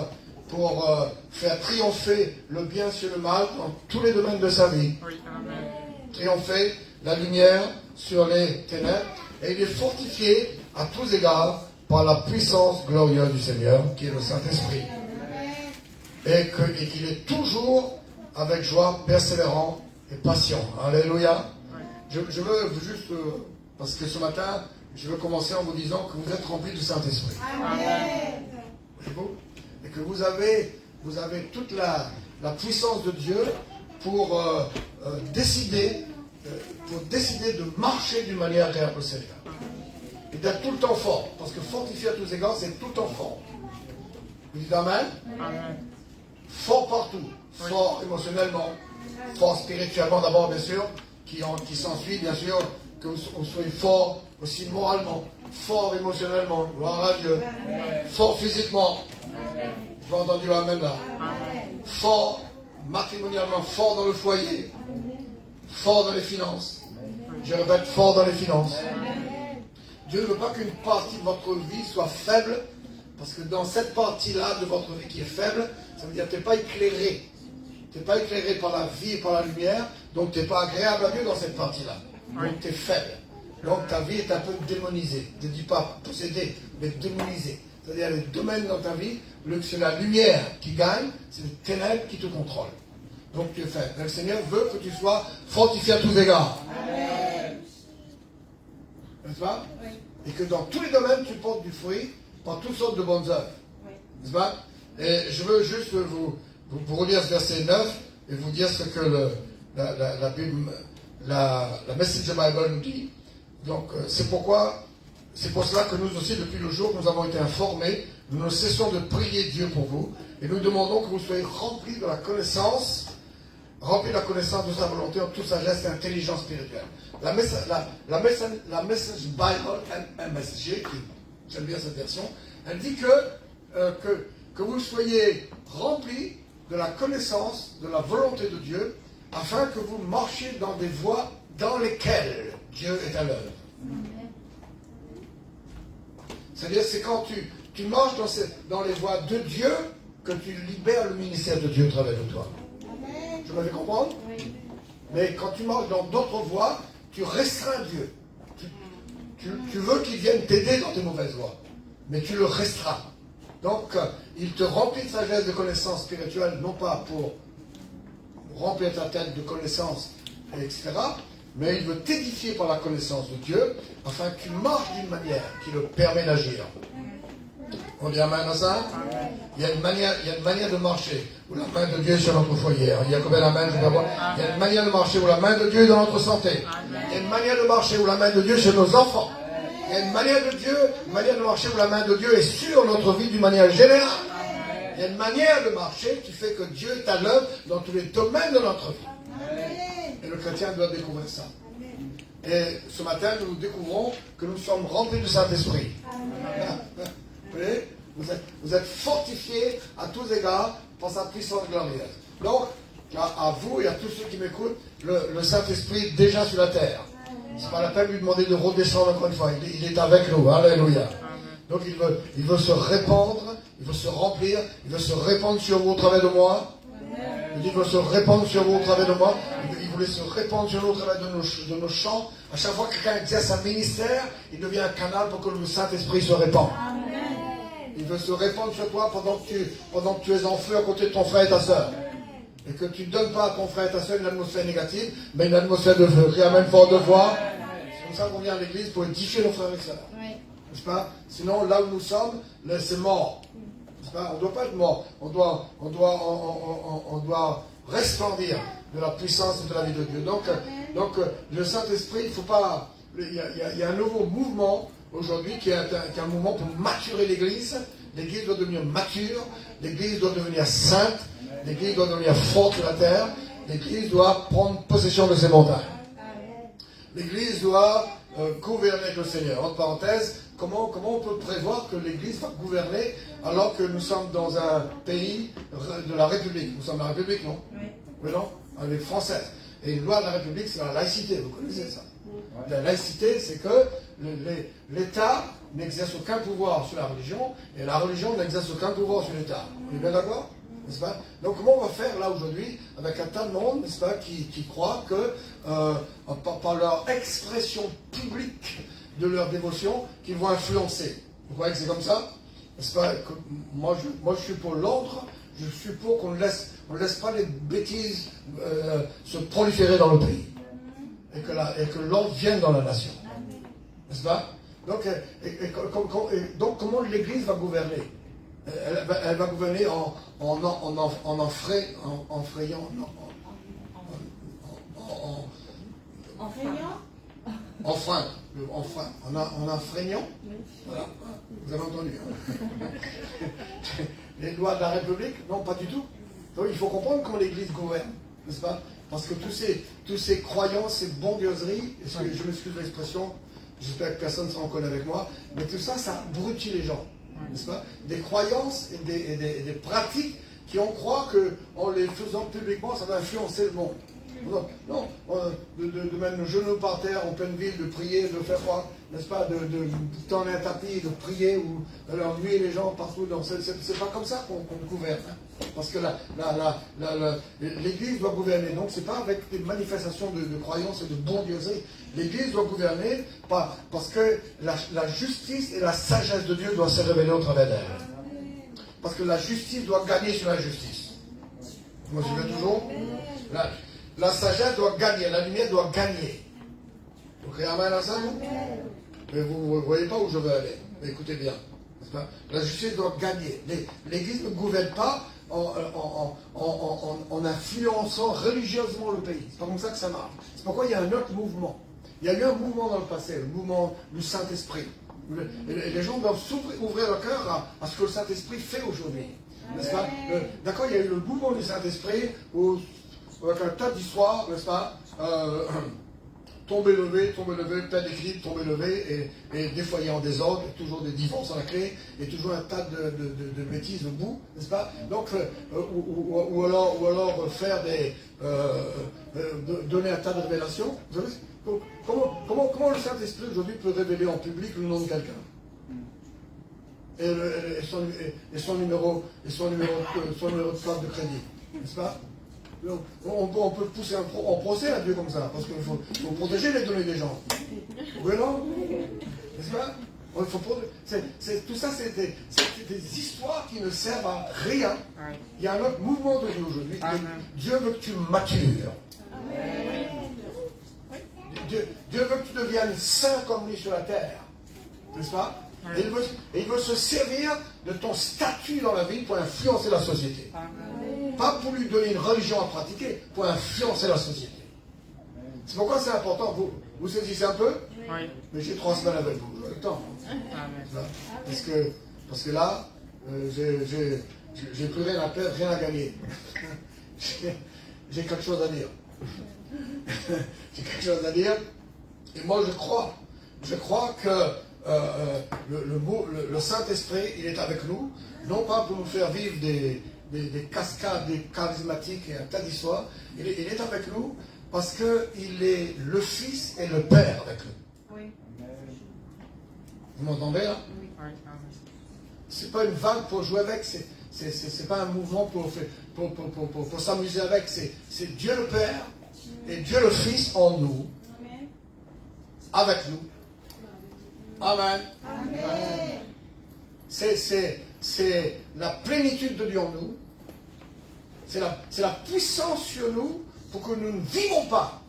D: faire triompher le bien sur le mal dans tous les domaines de sa vie.
E: Oui, amen.
D: Triompher la lumière sur les ténèbres. Et il est fortifié à tous égards par la puissance glorieuse du Seigneur, qui est le Saint-Esprit. Et qu'il est toujours avec joie, persévérant et patient. Alléluia. Je veux juste, parce que ce matin, je veux commencer en vous disant que vous êtes remplis du Saint-Esprit.
E: Amen.
D: Voyez-vous? Et que vous avez toute la puissance de Dieu pour décider de marcher d'une manière agréable au Seigneur. Et d'être tout le temps fort. Parce que fortifier à tous égards, c'est tout le temps fort. Vous dites Amen?
E: Amen.
D: Fort partout. Fort émotionnellement. Fort spirituellement d'abord, bien sûr. Qui s'ensuit, bien sûr, que vous soyez fort aussi moralement. Fort émotionnellement. Gloire à Dieu. Fort physiquement. Tu as entendu l'amen là? Fort, matrimonialement, fort dans le foyer, fort dans les finances. Je répète, fort dans les finances. Dieu ne veut pas qu'une partie de votre vie soit faible, parce que dans cette partie-là de votre vie qui est faible, ça veut dire que tu n'es pas éclairé. Tu n'es pas éclairé par la vie et par la lumière, donc tu n'es pas agréable à Dieu dans cette partie-là. Donc tu es faible. Donc ta vie est un peu démonisée. Je ne dis pas possédée, mais démonisée. C'est-à-dire les domaines dans ta vie, c'est la lumière qui gagne, c'est les ténèbres qui te contrôlent. Donc tu es faible. Le Seigneur veut que tu sois fortifié à tous égards. Amen. N'est-ce pas? Oui. Et que dans tous les domaines, tu portes du fruit par toutes sortes de bonnes œuvres. Oui. N'est-ce pas? Et je veux juste vous relire ce verset 9 et vous dire ce que la Bible, la Message Bible nous dit. Donc c'est pour cela que nous aussi, depuis le jour que nous avons été informés, nous ne cessons de prier Dieu pour vous et nous demandons que vous soyez remplis de la connaissance de sa volonté en toute sagesse et intelligence spirituelle. La Message Bible, MSG, j'aime bien cette version, elle dit que vous soyez remplis de la connaissance de la volonté de Dieu afin que vous marchiez dans des voies dans lesquelles Dieu est à l'œuvre. C'est-à-dire, c'est quand tu marches dans les voies de Dieu que tu libères le ministère de Dieu au travers de toi. Je me fais comprendre? Oui. Mais quand tu marches dans d'autres voies, tu restreins Dieu. Tu veux qu'il vienne t'aider dans tes mauvaises voies, mais tu le restreins. Donc, il te remplit de sagesse, de connaissances spirituelles, non pas pour remplir ta tête de connaissances, etc., mais il veut t'édifier par la connaissance de Dieu, afin que tu marches d'une manière qui le permet d'agir. On dit amen à ça? Il y a une manière de marcher où la main de Dieu est sur notre foyer. Il y a combien d'amen? Il y a une manière de marcher où la main de Dieu est dans notre santé. Il y a une manière de marcher où la main de Dieu est sur nos enfants. Il y a une manière de marcher où la main de Dieu est sur notre vie d'une manière générale. Il y a une manière de marcher qui fait que Dieu est à l'œuvre dans tous les domaines de notre vie. Et le chrétien doit découvrir ça. Et ce matin, nous découvrons que nous sommes remplis du Saint-Esprit. Vous êtes fortifiés à tous égards par sa puissance glorieuse. Donc, à vous et à tous ceux qui m'écoutent, le Saint-Esprit est déjà sur la terre. C'est pas la peine de lui demander de redescendre encore une fois. Il est avec nous. Alléluia. Donc il veut se répandre, il veut se remplir, il veut se répandre sur vous au travers de moi. Il veut se répandre sur vous au travers de moi. Il voulait se répandre sur nous au travers de nos chants. À chaque fois que quelqu'un exerce un ministère, il devient un canal pour que le Saint-Esprit se répande. Il veut se répandre sur toi pendant que tu es en feu à côté de ton frère et ta soeur. Et que tu ne donnes pas à ton frère et ta soeur une atmosphère négative, mais une atmosphère de feu. Crie même fort de voix. C'est comme ça qu'on vient à l'église pour édifier nos frères et sœurs. N'est-ce pas? Sinon, là où nous sommes, c'est mort. N'est-ce pas? On ne doit pas être mort. On doit resplendir de la puissance et de la vie de Dieu. Donc le Saint-Esprit, il ne faut pas... Il y a un nouveau mouvement aujourd'hui qui est un mouvement pour maturer l'Église. L'Église doit devenir mature. L'Église doit devenir sainte. L'Église doit devenir forte sur la terre. L'Église doit prendre possession de ses montagnes. L'Église doit gouverner avec le Seigneur. Entre parenthèses, comment on peut prévoir que l'Église va gouverner alors que nous sommes dans un pays de la République? Nous sommes la République, non? Oui, non? Elle est française. Et une loi de la République, c'est la laïcité. Vous connaissez ça? La laïcité, c'est que l'État n'exerce aucun pouvoir sur la religion et la religion n'exerce aucun pouvoir sur l'État. Vous êtes bien d'accord? N'est-ce pas? Donc comment on va faire là aujourd'hui avec un tas de monde, n'est-ce pas, qui croit que par leur expression publique de leur dévotion, qu'ils vont influencer. Vous croyez que c'est comme ça? N'est-ce pas? Moi je suis pour l'ordre, je suis pour qu'on ne laisse pas les bêtises se proliférer dans le pays. Et que l'ordre vienne dans la nation. N'est-ce pas? Donc comment l'Église va gouverner? Elle va gouverner en enfreignant. Voilà. Vous avez entendu. Les lois de la République? Non, pas du tout. Donc il faut comprendre comment l'Église gouverne, n'est-ce pas? Parce que tous ces croyances, ces bondieuseries, je m'excuse de l'expression, j'espère que personne ne s'en connaît avec moi, mais tout ça, ça abrutit les gens. n'est-ce pas? Des croyances et des pratiques qui on croit qu'en les faisant publiquement, ça va influencer le monde. Non, de mettre nos genoux par terre en pleine ville, de prier, de faire quoi, n'est-ce pas, de tendre un tapis, de prier ou d'ennuyer les gens partout. C'est pas comme ça qu'on gouverne. Hein. Parce que l'Église doit gouverner. Donc c'est pas avec des manifestations de croyance et de bondieuserie. L'Église doit gouverner parce que la justice et la sagesse de Dieu doivent se révéler au travers d'elle. Parce que la justice doit gagner sur la justice. Vous me suivez toujours? La sagesse doit gagner, la lumière doit gagner. Vous criez amen à ça, non? Mais vous ne voyez pas où je veux aller. Mais écoutez bien. La justice doit gagner. L'Église ne gouverne pas en influençant religieusement le pays. C'est pas comme ça que ça marche. C'est pourquoi il y a un autre mouvement. Il y a eu un mouvement dans le passé, le mouvement du Saint-Esprit. Les gens doivent ouvrir leur cœur à ce que le Saint-Esprit fait aujourd'hui. N'est-ce pas? D'accord, il y a eu le mouvement du Saint-Esprit où avec un tas d'histoires, n'est-ce pas, tomber, lever, plein d'équilibre, tomber, lever, et des foyers en désordre, et toujours des divorces à la clé, et toujours un tas de bêtises au bout, n'est-ce pas? Donc, ou alors faire donner un tas de révélations. Vous savez, comment le Saint-Esprit aujourd'hui peut révéler en public le nom de quelqu'un? Et son numéro de carte de crédit, n'est-ce pas? On peut pousser en procès à Dieu comme ça, parce qu'il faut protéger les données des gens. Oui, non? N'est-ce pas? Tout ça, c'est des histoires qui ne servent à rien. Il y a un autre mouvement de Dieu aujourd'hui. Dieu veut que tu matures. Dieu veut que tu deviennes saint comme lui sur la terre. N'est-ce pas? Et il veut se servir de ton statut dans la vie pour influencer la société. Pas pour lui donner une religion à pratiquer, pour influencer la société. C'est pourquoi c'est important. Vous saisissez un peu? Oui. Mais j'ai 3 semaines avec vous, j'ai le temps. Parce que là, j'ai plus rien à perdre, rien à gagner. J'ai quelque chose à dire. J'ai quelque chose à dire. Et moi, je crois que le Saint-Esprit, il est avec nous, non pas pour nous faire vivre des cascades, des charismatiques et un tas d'histoires. Il est avec nous parce qu'il est le Fils et le Père avec nous. Oui. Vous m'entendez là? Oui. C'est pas une vague pour jouer avec, c'est pas un mouvement pour s'amuser avec, c'est Dieu le Père et Dieu le Fils en nous, avec nous. Amen. Amen. C'est la plénitude de Dieu en nous. C'est la puissance sur nous pour que nous ne vivons pas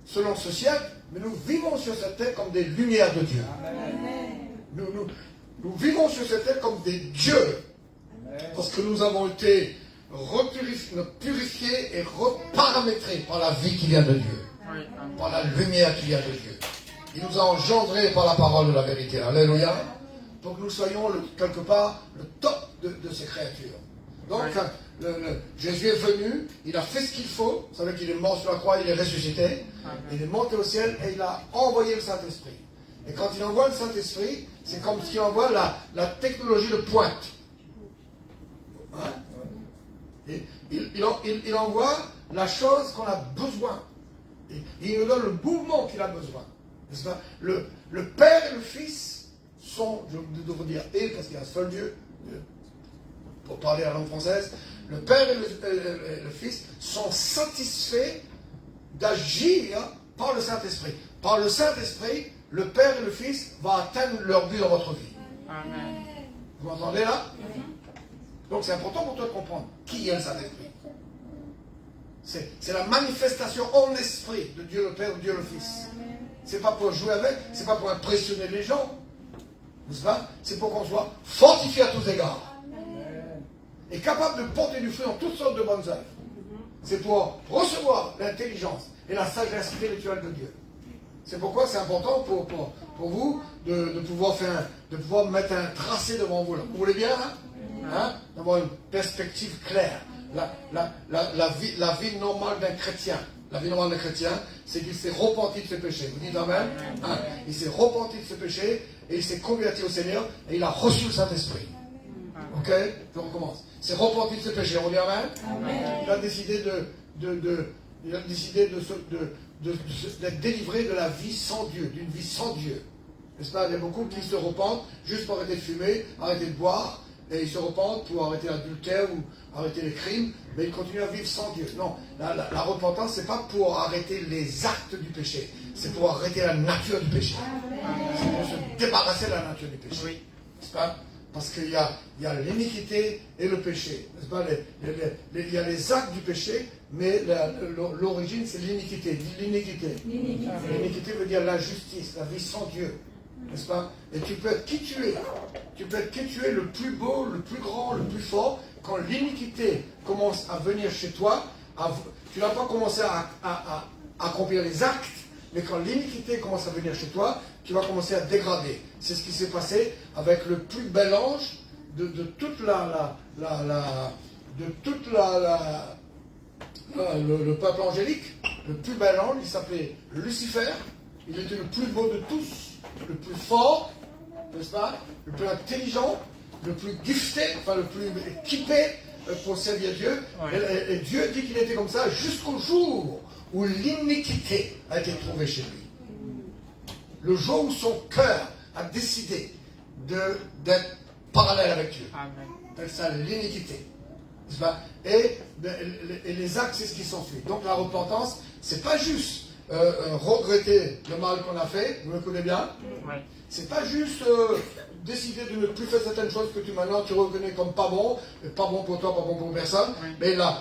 D: selon ce siècle, mais nous vivons sur cette terre comme des lumières de Dieu. Nous vivons sur cette terre comme des dieux. Parce que nous avons été purifiés et reparamétrés par la vie qui vient de Dieu. Par la lumière qui vient de Dieu. Il nous a engendrés par la parole de la vérité. Alléluia. Pour que nous soyons quelque part le top de ces créatures. Donc, Jésus est venu, il a fait ce qu'il faut. Vous savez qu'il est mort sur la croix, il est ressuscité. Il est monté au ciel et il a envoyé le Saint-Esprit. Et quand il envoie le Saint-Esprit, c'est comme s'il envoie la technologie de pointe. Hein? Et il envoie la chose qu'on a besoin. Et il nous donne le mouvement qu'il a besoin. N'est-ce pas? Le Père et le Fils sont, je devrais dire et parce qu'il y a un seul Dieu, pour parler la langue française, le Père et le Fils sont satisfaits d'agir par le Saint-Esprit. Par le Saint-Esprit, le Père et le Fils vont atteindre leur but dans votre vie. Amen. Vous m'entendez là? Donc c'est important pour toi de comprendre qui est le Saint-Esprit. C'est la manifestation en esprit de Dieu le Père, de Dieu le Fils. C'est pas pour jouer avec, c'est pas pour impressionner les gens. N'est-ce pas? C'est pour qu'on soit fortifié à tous égards. Et capable de porter du fruit en toutes sortes de bonnes œuvres. C'est pour recevoir l'intelligence et la sagesse spirituelle de Dieu. C'est pourquoi c'est important pour vous de pouvoir mettre un tracé devant vous. Là. Vous voulez bien, hein? D'avoir une perspective claire. La vie normale d'un chrétien. La vie normale d'un chrétien, c'est qu'il s'est repenti de ses péchés. Vous dites Amen, hein? Il s'est repenti de ses péchés et il s'est converti au Seigneur et il a reçu le Saint-Esprit. Ok? On recommence. Il s'est repenti de ses péchés. On dit Amen? Il a décidé d'être délivré de la vie sans Dieu, d'une vie sans Dieu. N'est-ce pas? Il y a beaucoup qui se repentent juste pour arrêter de fumer, arrêter de boire, et ils se repentent pour arrêter l'adultère ou arrêter les crimes, mais ils continuent à vivre sans Dieu. Non, la repentance, c'est pas pour arrêter les actes du péché, c'est pour arrêter la nature du péché. C'est pour se débarrasser de la nature du péché.
E: Oui.
D: N'est-ce pas? Parce qu'il y a l'iniquité et le péché. N'est-ce pas? Il y a les actes du péché, mais l'origine, c'est l'iniquité. L'iniquité. L'iniquité veut dire l'injustice, la vie sans Dieu. N'est-ce pas? Et tu peux être qui tu es. Tu peux être qui tu es, le plus beau, le plus grand, le plus fort. Quand l'iniquité commence à venir chez toi, tu n'as pas commencé à accomplir les actes, mais quand l'iniquité commence à venir chez toi, tu vas commencer à dégrader. C'est ce qui s'est passé avec le plus bel ange de toute le peuple angélique. Le plus bel ange, il s'appelait Lucifer. Il était le plus beau de tous, le plus fort, n'est-ce pas? Le plus intelligent, le plus gifté, enfin le plus équipé pour servir Dieu. Et Dieu dit qu'il était comme ça jusqu'au jour où l'iniquité a été trouvée chez lui. Le jour où son cœur a décidé d'être parallèle avec Dieu. C'est ça, l'iniquité. N'est-ce pas? Et les actes, c'est ce qui s'ensuit. Donc la repentance, c'est pas juste regretter le mal qu'on a fait, vous me connaissez bien?
E: Oui.
D: C'est pas juste décider de ne plus faire certaines choses que maintenant tu reconnais comme pas bon pour toi, pas bon pour personne.
E: Oui.
D: Mais la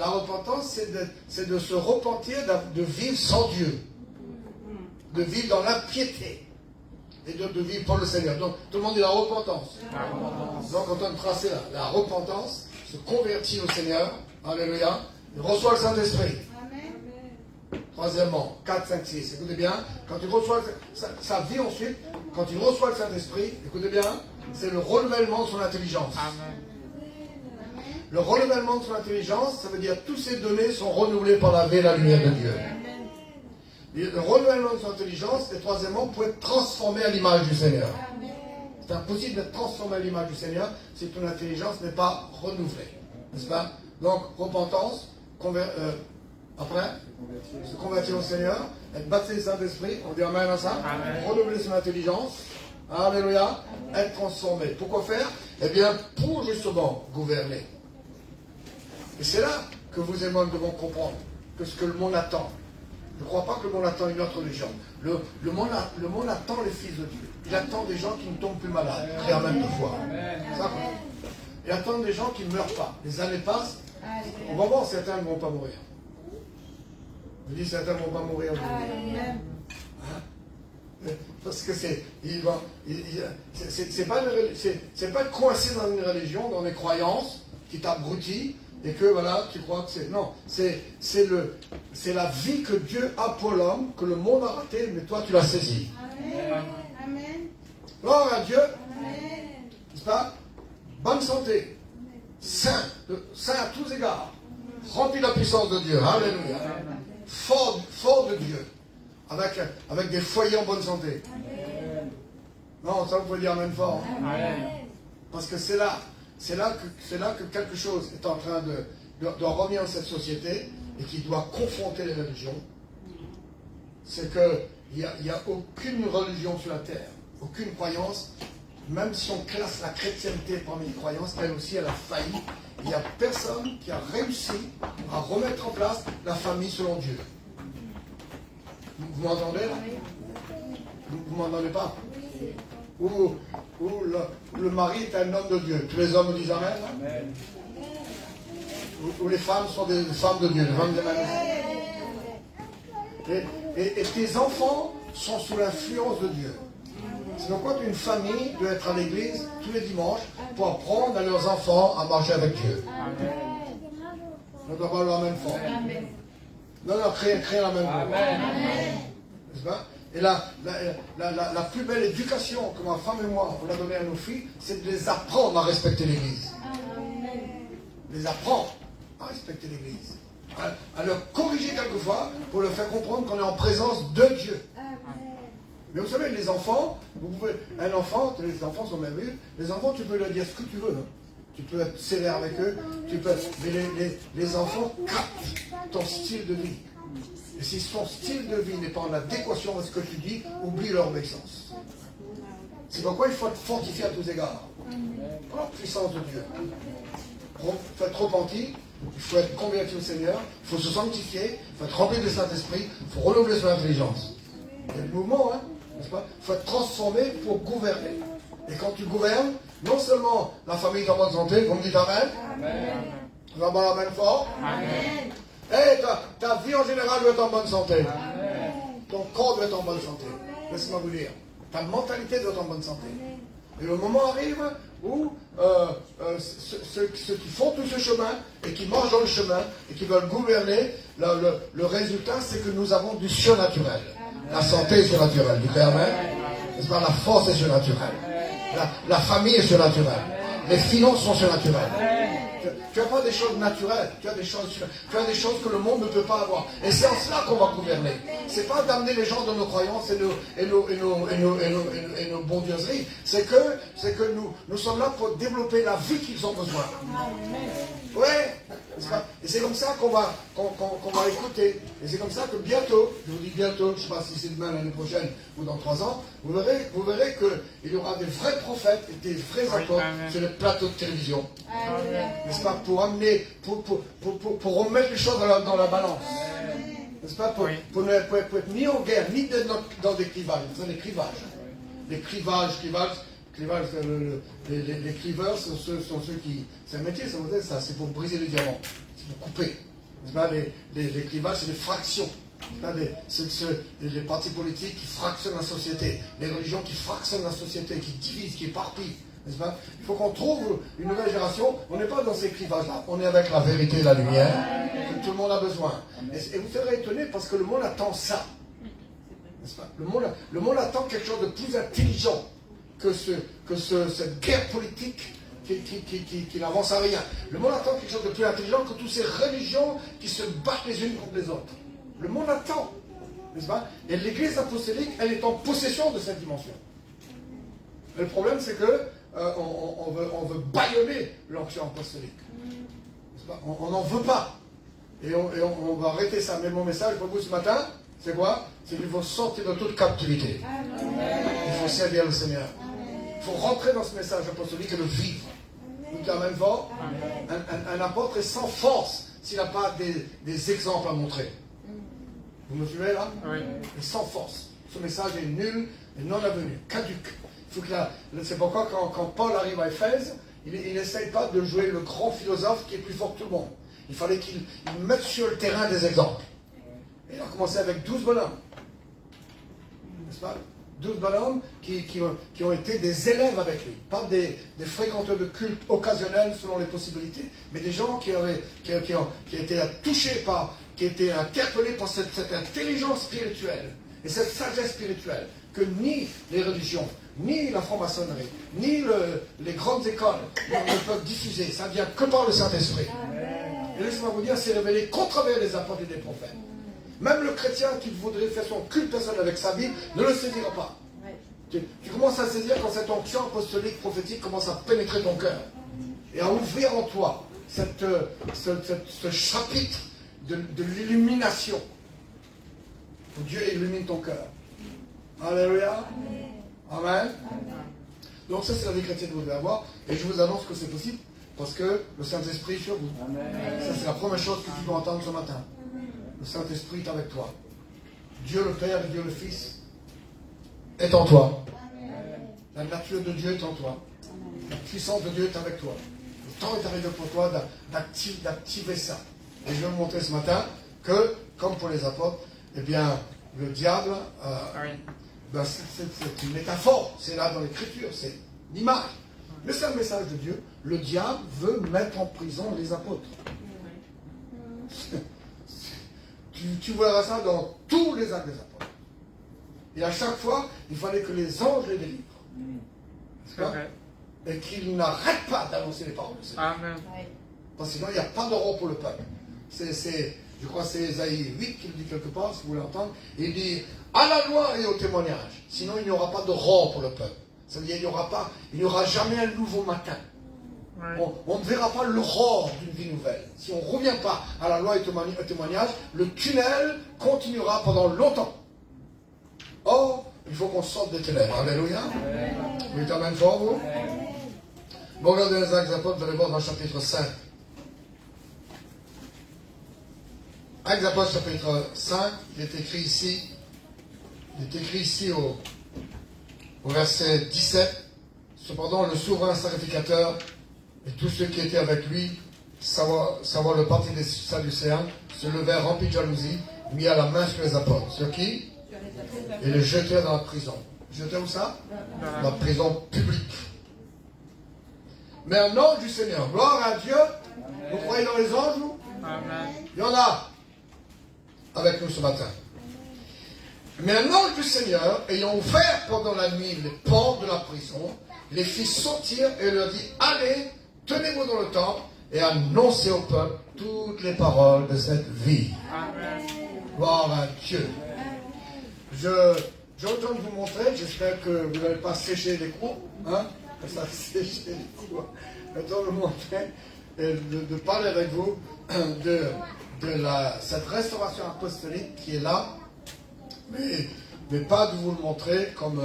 D: repentance, c'est de se repentir de vivre sans Dieu, de vivre dans l'impiété et de vivre pour le Seigneur. Donc tout le monde dit la repentance. Donc on donne tracer la repentance, se convertir au Seigneur, alléluia, il reçoit le Saint-Esprit. Troisièmement, 4, 5, 6, écoutez bien, quand il reçoit sa vie ensuite, quand il reçoit le Saint-Esprit, écoutez bien, c'est le renouvellement de son intelligence.
E: Amen.
D: Le renouvellement de son intelligence, ça veut dire que toutes ces données sont renouvelées par la vie et la lumière de Dieu. Le renouvellement de son intelligence, et troisièmement, pour être transformé à l'image du Seigneur. C'est impossible d'être transformé à l'image du Seigneur si ton intelligence n'est pas renouvelée. N'est-ce pas? Donc, repentance, après, se convertir au Seigneur, être baptisé du Saint-Esprit, on dit Amen à ça, renouveler son intelligence, alléluia, être transformé. Pourquoi faire? Eh bien, pour justement gouverner. Et c'est là que vous et moi devons comprendre que ce que le monde attend. Je ne crois pas que le monde attend une autre religion. Le monde attend les fils de Dieu. Il attend des gens qui ne tombent plus malades, et en même fois. Ça, il attend des gens qui ne meurent pas. Les années passent, on va voir, certains ne vont pas mourir. Je dis certains ne vont pas mourir aujourd'hui. Parce que c'est pas coincé dans une religion, dans des croyances qui t'abrutit et que voilà, tu crois que c'est. Non, c'est la vie que Dieu a pour l'homme, que le monde a raté, mais toi tu l'as saisi.
B: Amen.
D: Gloire à Dieu. N'est-ce pas? Bonne santé. Saint à tous égards. Rempli de la puissance de Dieu. Alléluia. Fort de Dieu. Avec des foyers en bonne santé. Non, ça vous pouvez dire Amen fort. Parce que c'est là que quelque chose est en train de revenir dans cette société et qui doit confronter les religions. C'est qu'il n'y a aucune religion sur la terre, aucune croyance, même si on classe la chrétienté parmi les croyances, elle aussi elle a failli. Il n'y a personne qui a réussi à remettre en place la famille selon Dieu. Vous m'entendez là? Vous m'entendez pas? Où le mari est un homme de Dieu. Tous les hommes disent Amen. Où les femmes sont des femmes de Dieu, des femmes de Dieu. Et tes enfants sont sous l'influence de Dieu. C'est pourquoi une famille doit être à l'église tous les dimanches pour apprendre à leurs enfants à marcher avec Dieu. On doit pas leur Amen fort. Non, créer la même voix. N'est-ce pas? Et la plus belle éducation que ma femme et moi, on a donnée à nos filles, c'est de les apprendre à respecter l'église. Les apprendre à respecter l'église. à le corriger quelquefois pour le faire comprendre qu'on est en présence de Dieu. Mais vous savez, les enfants, les enfants sont merveilleux. Les enfants, tu peux leur dire ce que tu veux. Hein. Tu peux être sévère avec eux. Mais les enfants captent ton style de vie. Et si son style de vie n'est pas en adéquation avec ce que tu dis, oublie leur obéissance. C'est pourquoi il faut être fortifié à tous égards. Par la puissance de Dieu. Il faut être repenti, il faut être converti au Seigneur, il faut se sanctifier, il faut être rempli de Saint-Esprit, il faut renouveler son intelligence. Il y a le mouvement, hein, n'est-ce pas? Il faut être transformé pour gouverner. Et quand tu gouvernes, non seulement la famille est en bonne santé, vous me dites Amen. Amen. Vous en parlez Amen fort. Amen. Et ta vie en général doit être en bonne santé. Amen. Ton corps doit être en bonne santé. Laissez-moi vous dire. Ta mentalité doit être en bonne santé. Et le moment arrive où ceux qui font tout ce chemin et qui marchent dans le chemin et qui veulent gouverner, le résultat c'est que nous avons du surnaturel. La santé est surnaturelle, du Père Amen. N'est-ce pas? La force est surnaturelle. La famille est surnaturelle. Les finances sont surnaturelles. Tu n'as pas des choses naturelles, tu as des choses que le monde ne peut pas avoir. Et c'est en cela qu'on va gouverner. C'est pas d'amener les gens dans nos croyances et nos bondieuseries. C'est que nous sommes là pour développer la vie qu'ils ont besoin. Ouais. Et c'est comme ça qu'on va écouter. Et c'est comme ça que bientôt, je vous dis bientôt, je ne sais pas si c'est demain, l'année prochaine ou dans 3 ans, vous verrez qu'il y aura des vrais prophètes et des vrais apôtres sur les plateaux de télévision. N'est-ce pas? Pour amener, pour remettre les choses dans la balance. N'est-ce pas? Pour être ni en guerre, ni dans des clivages. Vous savez, les clivages. Les clivages. Les cliveurs sont ceux qui... C'est un métier, ça, c'est pour briser les diamants. C'est pour couper. Les clivages, c'est des fractions. Les partis politiques qui fractionnent la société. Les religions qui fractionnent la société, qui divisent, qui éparpillent. N'est-ce pas? Il faut qu'on trouve une nouvelle génération. On n'est pas dans ces clivages-là. On est avec la vérité et la lumière que tout le monde a besoin. Et vous serez étonnés parce que le monde attend ça. N'est-ce pas? Le monde attend quelque chose de plus intelligent que cette guerre politique qui n'avance à rien. Le monde attend quelque chose de plus intelligent que toutes ces religions qui se battent les unes contre les autres. Le monde attend, n'est-ce pas? Et l'Église apostolique, elle est en possession de cette dimension. Et le problème, c'est que on veut bâillonner l'onction apostolique. N'est-ce pas? On n'en veut pas. Et on va arrêter ça. Mais mon message pour vous ce matin, c'est quoi? C'est qu'il faut sortir de toute captivité. Il faut servir le Seigneur. Il faut rentrer dans ce message apostolique et le vivre. Vous dites Amen fort? Un apôtre est sans force s'il n'a pas des exemples à montrer. Vous me suivez là? Oui. Il est sans force. Ce message est nul et non avenu, caduc. C'est pourquoi quand Paul arrive à Éphèse, il n'essaye pas de jouer le grand philosophe qui est plus fort que tout le monde. Il fallait qu'il mette sur le terrain des exemples. Et il a commencé avec 12 bonhommes. N'est-ce pas? 12 bonhommes qui ont été des élèves avec lui. Pas des fréquenteurs de culte occasionnels selon les possibilités, mais des gens qui étaient touchés par, qui étaient interpellés par cette intelligence spirituelle et cette sagesse spirituelle que ni les religions, ni la franc-maçonnerie, ni les grandes écoles ne peuvent diffuser. Ça vient que par le Saint-Esprit. Et laissez-moi vous dire, c'est révélé qu'au travers des apôtres et des prophètes. Même le chrétien qui voudrait faire son culte personnel avec sa Bible ne le saisira pas. Tu commences à saisir quand cette onction apostolique, prophétique commence à pénétrer ton cœur et à ouvrir en toi ce chapitre de l'illumination où Dieu illumine ton cœur. Alléluia. Amen. Donc ça, c'est la vie chrétienne que vous devez avoir. Et je vous annonce que c'est possible parce que le Saint-Esprit est sur vous. Amen. Ça, c'est la première chose que tu dois entendre ce matin. Le Saint-Esprit est avec toi. Dieu le Père et Dieu le Fils est en toi. Amen. La nature de Dieu est en toi. Amen. La puissance de Dieu est avec toi. Le temps est arrivé pour toi d'activer ça. Et je vais vous montrer ce matin que, comme pour les apôtres, eh bien, le diable, c'est une métaphore. C'est là dans l'Écriture, c'est une image. Mais c'est un message de Dieu. Le diable veut mettre en prison les apôtres. Tu verras ça dans tous les actes des apôtres. Et à chaque fois, il fallait que les anges les délivrent. Et qu'ils n'arrêtent pas d'annoncer les paroles du Seigneur. Amen. Parce que sinon, il n'y a pas d'euro pour le peuple. Je crois que c'est Ésaïe 8 qui le dit quelque part, si vous voulez entendre. Il dit, à la loi et au témoignage. Sinon, il n'y aura pas d'aurore pour le peuple. Ça veut dire il n'y aura jamais un nouveau matin. On ne verra pas l'aurore d'une vie nouvelle. Si on ne revient pas à la loi et au témoignage, le tunnel continuera pendant longtemps. Or, il faut qu'on sorte des ténèbres. Alléluia. Vous êtes amen fort, vous? Bon, regardez les Actes des Apôtres, vous allez voir dans le chapitre 5. Actes des Apôtres, chapitre 5, il est écrit ici au verset 17. Cependant, le souverain sacrificateur et tous ceux qui étaient avec lui, savoir le parti des Sadducéens, se levèrent remplis de jalousie, mis à la main sur les apôtres. Sur qui? Et les jetèrent dans la prison. Jetèrent où ça? Dans la prison publique. Mais un ange du Seigneur, gloire à Dieu. Vous croyez dans les anges, vous?
E: Amen.
D: Il y en a avec nous ce matin. Mais un ange du Seigneur, ayant ouvert pendant la nuit les portes de la prison, les fit sortir et leur dit, allez, tenez-vous dans le temple et annoncez au peuple toutes les paroles de cette vie.
E: Amen.
D: Gloire à Dieu. J'ai envie de vous montrer, j'espère que vous n'allez pas sécher les coups, hein, ça sécher les coups. J'ai envie de vous montrer et de parler avec vous de cette restauration apostolique qui est là, mais pas de vous le montrer comme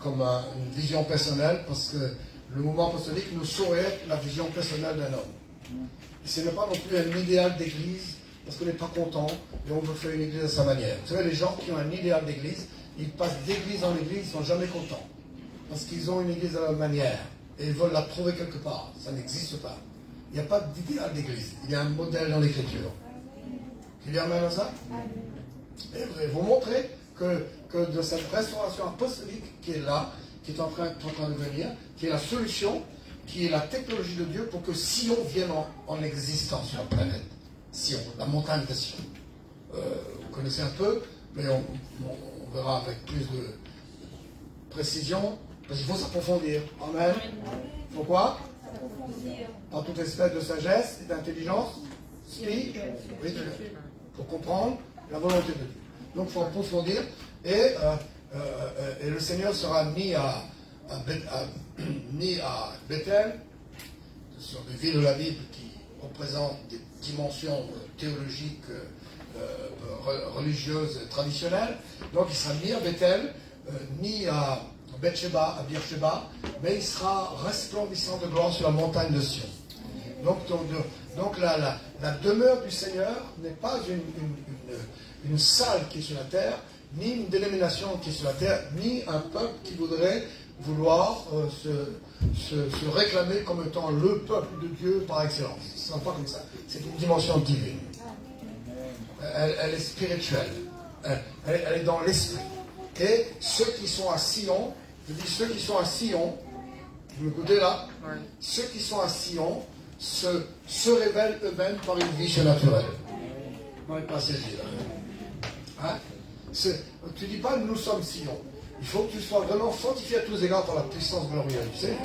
D: une vision personnelle, parce que le mouvement apostolique nous saurait être la vision personnelle d'un homme. Et ce n'est pas non plus un idéal d'église, parce qu'on n'est pas content et on veut faire une église à sa manière. Vous savez, les gens qui ont un idéal d'église, ils passent d'église en église, ils ne sont jamais contents. Parce qu'ils ont une église à leur manière et ils veulent la trouver quelque part. Ça n'existe pas. Il n'y a pas d'idéal d'église. Il y a un modèle dans l'écriture. Il y a même à ça. Et je vais vous montrer que de cette restauration apostolique qui est là, qui est en train de venir, qui est la solution, qui est la technologie de Dieu pour que Sion vienne en existence sur la planète. Sion, la montagne de Sion. Vous connaissez un peu, mais on verra avec plus de précision, parce qu'il faut s'approfondir. Amen. Pourquoi? Par toute espèce de sagesse et d'intelligence spirituelle. Pour comprendre la volonté de Dieu. Donc il faut approfondir. Et le Seigneur sera mis à Bethel, sur des villes de la Bible qui représentent des dimensions théologiques, religieuses, traditionnelles. Donc il sera mis à Bethel, ni à Bethsheba, à Beersheba, mais il sera resplendissant de gloire sur la montagne de Sion. Donc la demeure du Seigneur n'est pas une salle qui est sur la terre, ni une dénomination qui est sur la terre, ni un peuple qui voudrait vouloir se réclamer comme étant le peuple de Dieu par excellence. Ce n'est pas comme ça. C'est une dimension divine. Elle est spirituelle. Elle est dans l'esprit. Et ceux qui sont à Sion, je dis ceux qui sont à Sion, vous m'écoutez là? Oui. Ceux qui sont à Sion se révèlent eux-mêmes par une vie surnaturelle. On n'est pas saisi là. Hein? Tu ne dis pas nous sommes Sion. Il faut que tu sois vraiment fortifié à tous les égards par la puissance glorieuse du Seigneur.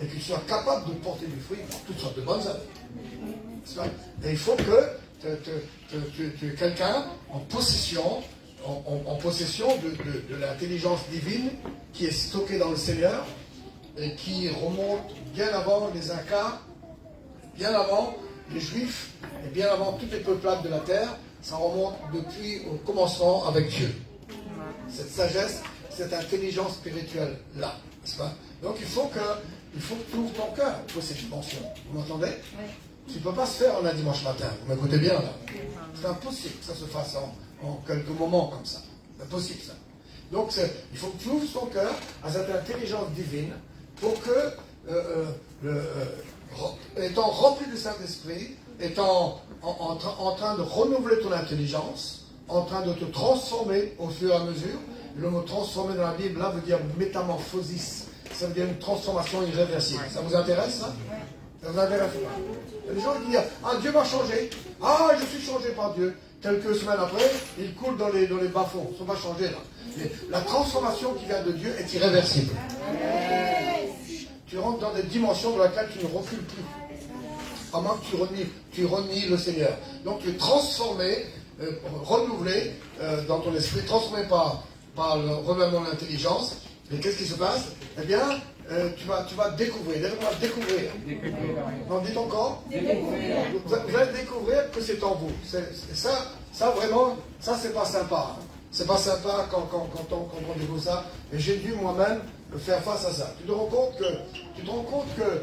D: Et que tu sois capable de porter du fruit par toutes sortes de bonnes œuvres. Et il faut que tu es quelqu'un en possession, en possession de l'intelligence divine qui est stockée dans le Seigneur et qui remonte bien avant les Incas, bien avant les Juifs et bien avant toutes les peuplades de la terre. Ça remonte depuis au commencement avec Dieu. Cette sagesse, cette intelligence spirituelle là, n'est-ce pas? Donc il faut que tu ouvres ton cœur pour cette dimension. Vous m'entendez? Oui. Tu ne peux pas se faire en un dimanche matin. Vous m'écoutez bien là? C'est impossible que ça se fasse en quelques moments comme ça. C'est impossible ça. Donc il faut que tu ouvres ton cœur à cette intelligence divine pour que, étant rempli du Saint-Esprit, étant en train de renouveler ton intelligence, en train de te transformer au fur et à mesure. Le mot transformer dans la Bible, là, veut dire métamorphosis. Ça veut dire une transformation irréversible. Ça vous intéresse, ça? Ça vous intéresse? Il y a des gens qui disent, ah, Dieu m'a changé. Ah, je suis changé par Dieu. Quelques semaines après, ils coulent dans les bas-fonds. Ils ne sont pas changés, là. Mais la transformation qui vient de Dieu est irréversible. Tu rentres dans des dimensions dans lesquelles tu ne recules plus. à moins que tu renies le Seigneur. Donc tu es transformé, renouvelé dans ton esprit, transformé par le renouvellement de l'intelligence. Et qu'est-ce qui se passe? Eh bien, tu vas découvrir. Laisse-moi découvrir. Non, dites encore. Vous allez découvrir que c'est en vous. Ça vraiment, ça c'est pas sympa. C'est pas sympa quand on découvre ça. Et j'ai dû moi-même faire face à ça. Tu te rends compte que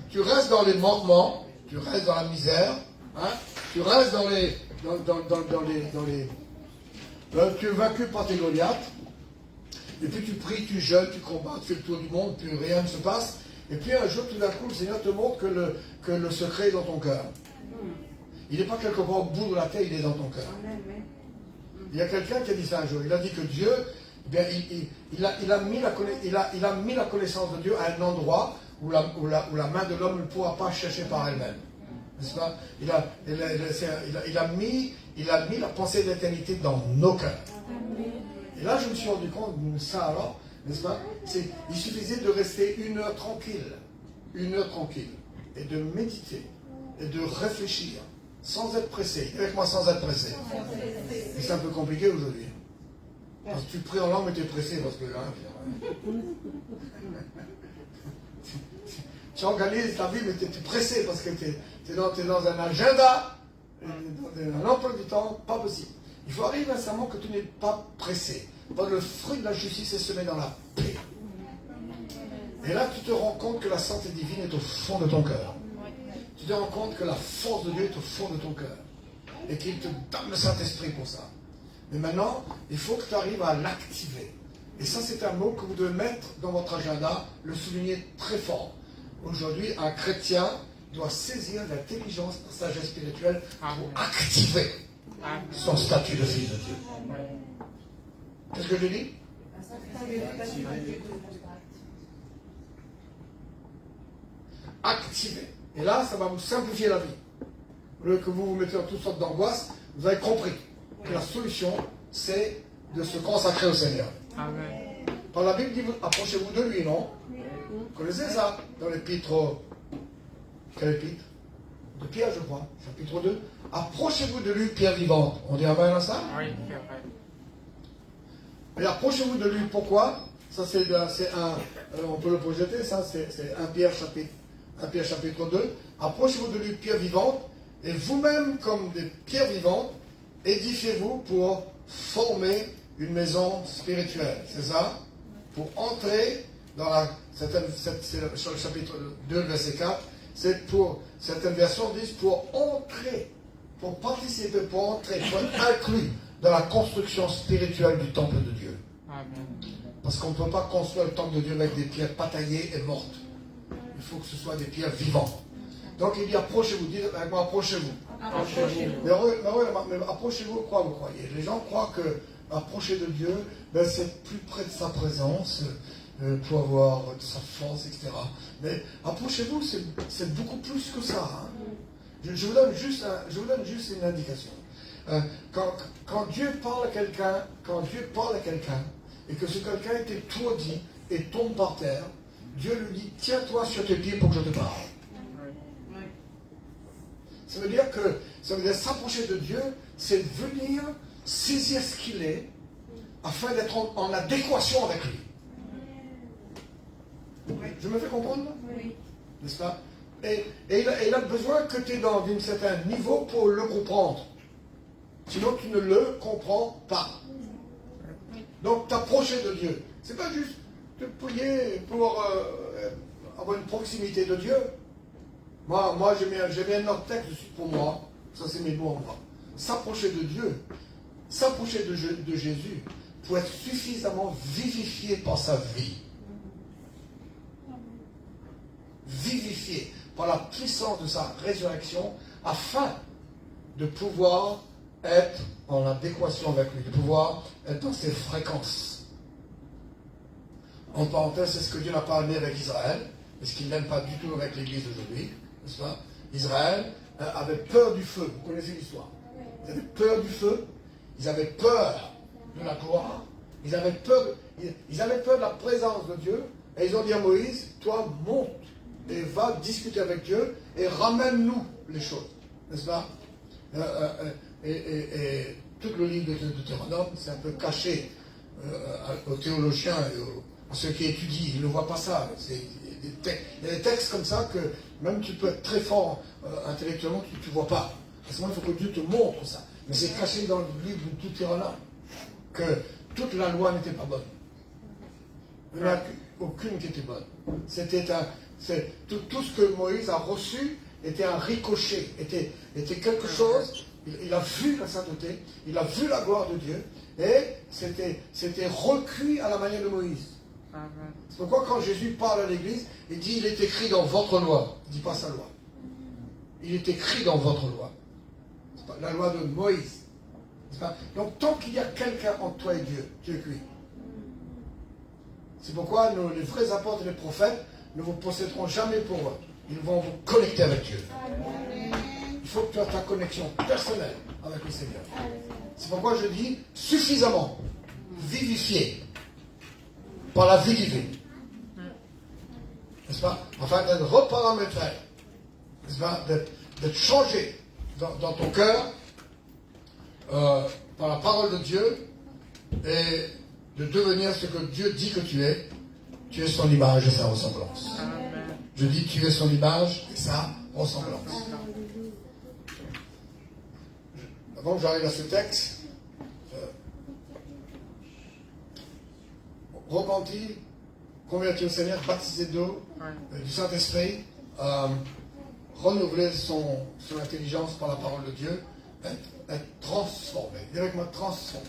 D: tu restes dans les manquements, tu restes dans la misère, hein, tu restes dans les tu es vaincu par tes Goliaths. Et puis tu pries, tu jeûnes, tu combats, tu fais le tour du monde, puis rien ne se passe. Et puis un jour, tout d'un coup, le Seigneur te montre que le secret est dans ton cœur. Il n'est pas quelque part au bout de la terre, il est dans ton cœur. Il y a quelqu'un qui a dit ça un jour. Il a dit que Dieu, eh bien, il a mis la connaissance de Dieu à un endroit où la main de l'homme ne pourra pas chercher par elle-même. N'est-ce pas? Il a mis la pensée d'éternité dans nos cœurs. Et là, je me suis rendu compte de ça alors, n'est-ce pas? Il suffisait de rester 1 heure tranquille, et de méditer, et de réfléchir, sans être pressé. Avec moi, sans être pressé. Et c'est un peu compliqué aujourd'hui. Parce que tu pries en langue, mais tu es pressé, parce que... tu organises ta vie, mais tu es pressé, parce que tu es dans un agenda, dans un emploi du temps, pas possible. Il faut arriver nécessairement que tu n'es pas pressé. Parce que le fruit de la justice est semé dans la paix. Et là, tu te rends compte que la santé divine est au fond de ton cœur. Tu te rends compte que la force de Dieu est au fond de ton cœur. Et qu'il te donne le Saint-Esprit pour ça. Mais maintenant, il faut que tu arrives à l'activer. Et ça, c'est un mot que vous devez mettre dans votre agenda, le souligner très fort. Aujourd'hui, un chrétien doit saisir l'intelligence, la sagesse spirituelle pour activer son statut de fils de Dieu. Qu'est-ce que je dis? Activer. Et là, ça va vous simplifier la vie. Au lieu que vous vous mettez dans toutes sortes d'angoisses, vous avez compris que la solution, c'est de se consacrer au Seigneur.
E: Amen.
D: Par la Bible dit, approchez-vous de lui, non? Vous connaissez ça dans l'épître... Quel épître? De Pierre, je crois. Chapitre 2. Approchez-vous de lui, pierre vivante. On dit amen à ça?
E: Oui, c'est vrai.
D: Et approchez-vous de lui, pourquoi? Ça, on peut le projeter, ça, c'est 1 Pierre chapitre 2. Approchez-vous de lui, pierre vivante, et vous-même, comme des pierres vivantes, édifiez-vous pour former une maison spirituelle. C'est ça? Pour entrer dans c'est sur le chapitre 2, verset 4, c'est pour, certaines versions disent pour entrer, pour participer, pour entrer, pour être inclus dans la construction spirituelle du temple de Dieu.
E: Amen.
D: Parce qu'on ne peut pas construire le temple de Dieu avec des pierres bataillées et mortes. Il faut que ce soit des pierres vivantes. Donc il dit approchez-vous, dites avec moi approchez-vous. Mais approchez-vous, quoi vous croyez? Les gens croient que approcher de Dieu, ben, c'est plus près de sa présence, pour avoir de sa force, etc. Mais approchez-vous, c'est beaucoup plus que ça. Hein. Je vous donne juste une indication. Quand Dieu parle à quelqu'un, et que ce quelqu'un est étourdi et tombe par terre, Dieu lui dit, tiens-toi sur tes pieds pour que je te parle. Ça veut dire s'approcher de Dieu, c'est venir saisir ce qu'il est, afin d'être en adéquation avec lui. Je me fais comprendre? Oui. N'est-ce pas? Et il a besoin que tu es dans un certain niveau pour le comprendre. Sinon, tu ne le comprends pas. Donc, t'approcher de Dieu. C'est pas juste te prier pour avoir une proximité de Dieu. Moi j'ai mis un autre texte pour moi. Ça, c'est mes mots en moi. S'approcher de Dieu, s'approcher de Jésus, pour être suffisamment vivifié par sa vie. Vivifié par la puissance de sa résurrection, afin de pouvoir être en adéquation avec lui, de pouvoir être dans ses fréquences. En parenthèse, c'est ce que Dieu n'a pas amené avec Israël, parce qu'il n'aime pas du tout avec l'Église d'aujourd'hui, n'est-ce pas? Israël avait peur du feu, vous connaissez l'histoire. Ils avaient peur du feu, ils avaient peur de la gloire, ils avaient peur de la présence de Dieu, et ils ont dit à Moïse, toi monte et va discuter avec Dieu et ramène-nous les choses. N'est-ce pas? Et tout le livre de Deutéronome, c'est un peu caché aux théologiens et à ceux qui étudient. Ils ne voient pas ça. Il y a des textes comme ça que même tu peux être très fort intellectuellement, tu ne vois pas. À ce moment, il faut que Dieu te montre ça. Mais c'est caché dans le livre de Deutéronome que toute la loi n'était pas bonne. Il n'y en a aucune qui était bonne. Tout ce que Moïse a reçu était un ricochet, était quelque chose. Il a vu la sainteté, il a vu la gloire de Dieu, et c'était recuit à la manière de Moïse. C'est pourquoi quand Jésus parle à l'Église, il dit il est écrit dans votre loi. Il ne dit pas sa loi. Il est écrit dans votre loi. C'est pas la loi de Moïse. Donc tant qu'il y a quelqu'un entre toi et Dieu, tu es cuit. C'est pourquoi les vrais apôtres et les prophètes ne vous posséderont jamais pour eux. Ils vont vous connecter avec Dieu. Il faut que tu aies ta connexion personnelle avec le Seigneur. C'est pourquoi je dis suffisamment vivifié par la vie divine. N'est-ce pas? Afin d'être reparamétré. N'est-ce pas? D'être changé dans ton cœur par la parole de Dieu et de devenir ce que Dieu dit que tu es. Tu es son image et sa ressemblance. Amen. Je dis tu es son image et sa ressemblance. Avant que j'arrive à ce texte, repenti, converti au Seigneur, baptisé d'eau, du Saint-Esprit, renouveler son intelligence par la parole de Dieu, être transformé. Dis avec moi, transformé.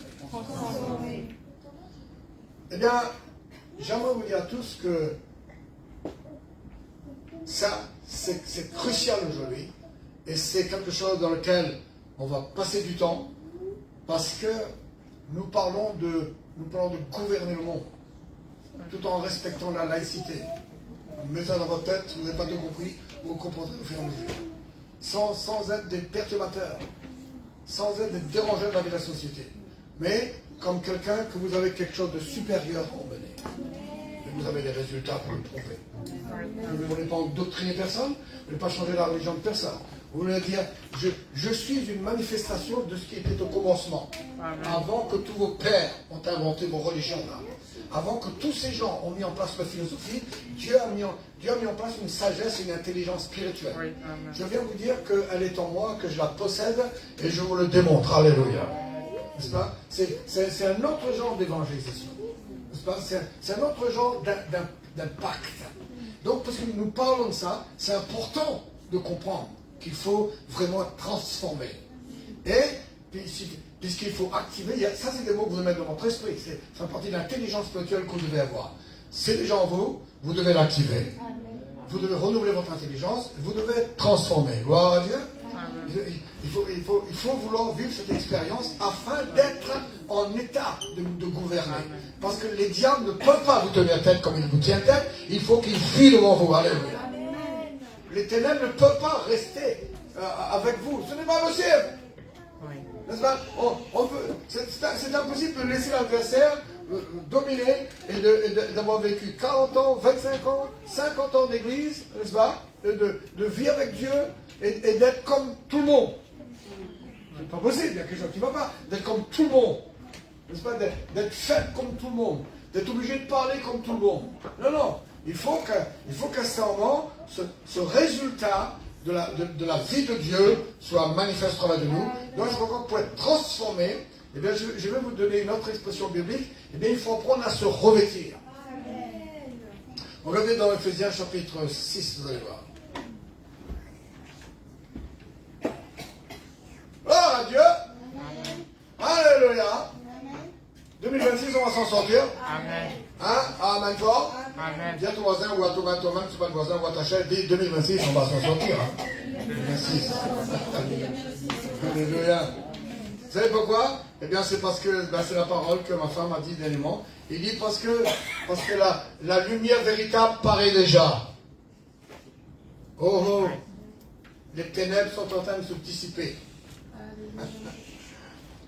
D: Eh bien, j'aimerais vous dire à tous que ça, c'est crucial aujourd'hui, et c'est quelque chose dans lequel on va passer du temps, parce que nous parlons de gouverner le monde, tout en respectant la laïcité. Mettez ça dans votre tête, si vous n'avez pas tout compris, vous comprendrez au fur et à mesure. Sans être des perturbateurs, sans être des dérangeurs de la vie de la société, mais comme quelqu'un que vous avez quelque chose de supérieur à emmener. Et vous avez des résultats pour le prouver. Vous ne voulez pas endoctriner personne, vous ne voulez pas changer la religion de personne. Vous voulez dire, je suis une manifestation de ce qui était au commencement. Avant que tous vos pères ont inventé vos religions là. Avant que tous ces gens ont mis en place la philosophie, Dieu a mis en place une sagesse et une intelligence spirituelle. Je viens vous dire qu'elle est en moi, que je la possède, et je vous le démontre. Alléluia. N'est-ce pas? C'est un autre genre d'évangélisation. N'est-ce pas? C'est un autre genre d'impact. Donc, parce que nous parlons de ça, c'est important de comprendre qu'il faut vraiment être transformé. Et, puisqu'il faut activer, ça c'est des mots que vous mettez dans votre esprit, c'est une partie de l'intelligence spirituelle que vous devez avoir. C'est déjà en vous, vous devez l'activer. Vous devez renouveler votre intelligence, vous devez être transformé. Gloire à Dieu. Il faut vouloir vivre cette expérience afin d'être en état de gouverner. Parce que les diables ne peuvent pas vous tenir tête comme ils vous tiennent tête, il faut qu'ils fuient devant vous. Alléluia. Les ténèbres ne peuvent pas rester avec vous. Ce n'est pas possible. N'est-ce pas? C'est impossible de laisser l'adversaire dominer et d'avoir vécu 40 ans, 25 ans, 50 ans d'église, n'est-ce pas? De vivre avec Dieu et d'être comme tout le monde. C'est pas possible, il y a quelque chose qui ne va pas. D'être comme tout le monde. N'est-ce pas? D'être fait comme tout le monde. D'être obligé de parler comme tout le monde. Non. Il faut qu'à ce moment, ce résultat de la vie de Dieu soit manifeste au travers de nous. Donc, c'est pourquoi pour être transformé, eh bien, je vais vous donner une autre expression biblique. Eh bien, il faut apprendre à se revêtir. Regardez dans Ephésiens chapitre 6, vous allez voir. Gloire à Dieu. Alléluia. 2026, on va s'en sortir.
E: Amen.
D: Hein? Amen fort.
E: Amen.
D: Dis à ton voisin ou à ton toi-même, c'est pas le voisin ou à ta chaise, dis 2026, on va s'en sortir. Hein? 2026. Alléluia. Vous savez pourquoi? Eh bien, c'est parce que c'est la parole que ma femme a dit dernièrement. Il dit parce que la lumière véritable paraît déjà. Oh. Les ténèbres sont en train de se dissiper.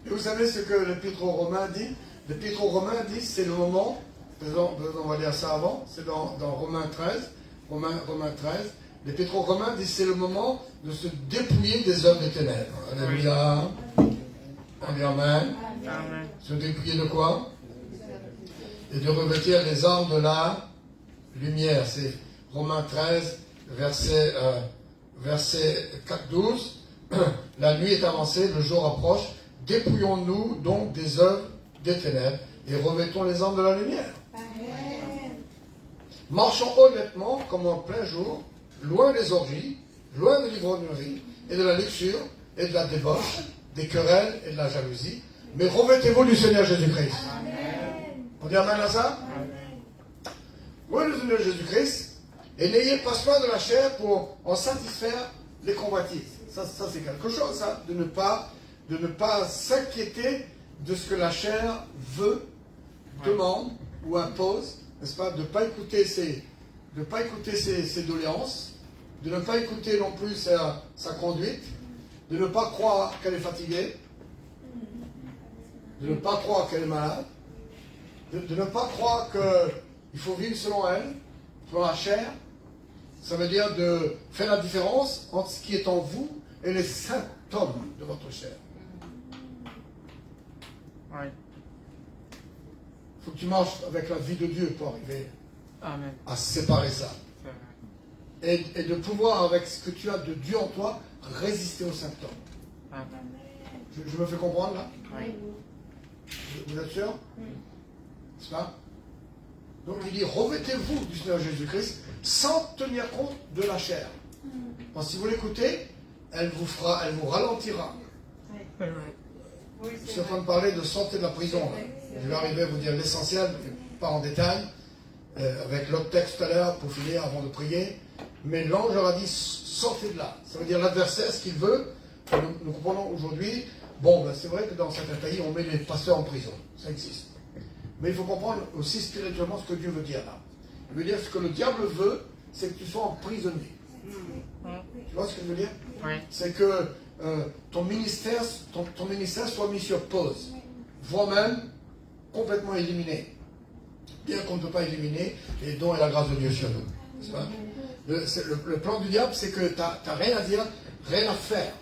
D: Et vous savez ce que l'Épître aux Romains dit? L'Épître aux Romains dit c'est le moment, on va lire ça avant, c'est dans Romains 13, Romains 13. L'Épître aux Romains dit c'est le moment de se dépouiller des œuvres des ténèbres. Alléluia. On dit Amen.
E: Amen.
D: Se dépouiller de quoi? Et de revêtir les armes de la lumière. C'est Romains 13, verset 4-12. La nuit est avancée, le jour approche. Dépouillons-nous donc des œuvres des ténèbres et revêtons les armes de la lumière.
B: Amen.
D: Marchons honnêtement comme en plein jour, loin des orgies, loin de l'ivrognerie et de la luxure et de la débauche, des querelles et de la jalousie, mais revêtez-vous du Seigneur Jésus-Christ. On dit Amen à ça? Oui, le Seigneur Jésus-Christ, et n'ayez pas soin de la chair pour en satisfaire les convoitises. Ça c'est quelque chose, ça, de ne pas s'inquiéter de ce que la chair veut, demande ou impose, n'est-ce pas? De ne pas écouter ses doléances, de ne pas écouter non plus sa conduite, de ne pas croire qu'elle est fatiguée, de ne pas croire qu'elle est malade, de ne pas croire qu'il faut vivre selon elle, selon la chair. Ça veut dire de faire la différence entre ce qui est en vous et les symptômes de votre chair.
E: Oui.
D: Il faut que tu marches avec la vie de Dieu pour arriver
E: Amen.
D: à séparer ça.
E: C'est vrai.
D: Et de pouvoir, avec ce que tu as de Dieu en toi, résister aux symptômes.
E: Amen.
D: Je me fais comprendre là?
E: Oui.
D: Vous êtes sûr? C'est ça? Donc il dit, revêtez-vous du Seigneur Jésus-Christ sans tenir compte de la chair. Parce que si vous l'écoutez, elle vous ralentira.
E: C'est vrai.
D: Je suis en train de parler de sortir de la prison. Là. Je vais arriver à vous dire l'essentiel, pas en détail, avec l'autre texte tout à l'heure pour finir avant de prier. Mais l'ange leur a dit, sortez de là. Ça veut dire l'adversaire, ce qu'il veut. Nous comprenons aujourd'hui, bon, ben, c'est vrai que dans certains pays, on met les pasteurs en prison. Ça existe. Mais il faut comprendre aussi spirituellement ce que Dieu veut dire là. Il veut dire ce que le diable veut, c'est que tu sois emprisonné. Tu vois ce que je veux dire?
E: Oui.
D: C'est que ton ministère soit mis sur pause, voire même complètement éliminé. Bien qu'on ne peut pas éliminer les dons et la grâce de Dieu sur nous. C'est pas? Le plan du diable, c'est que tu n'as rien à dire, rien à faire.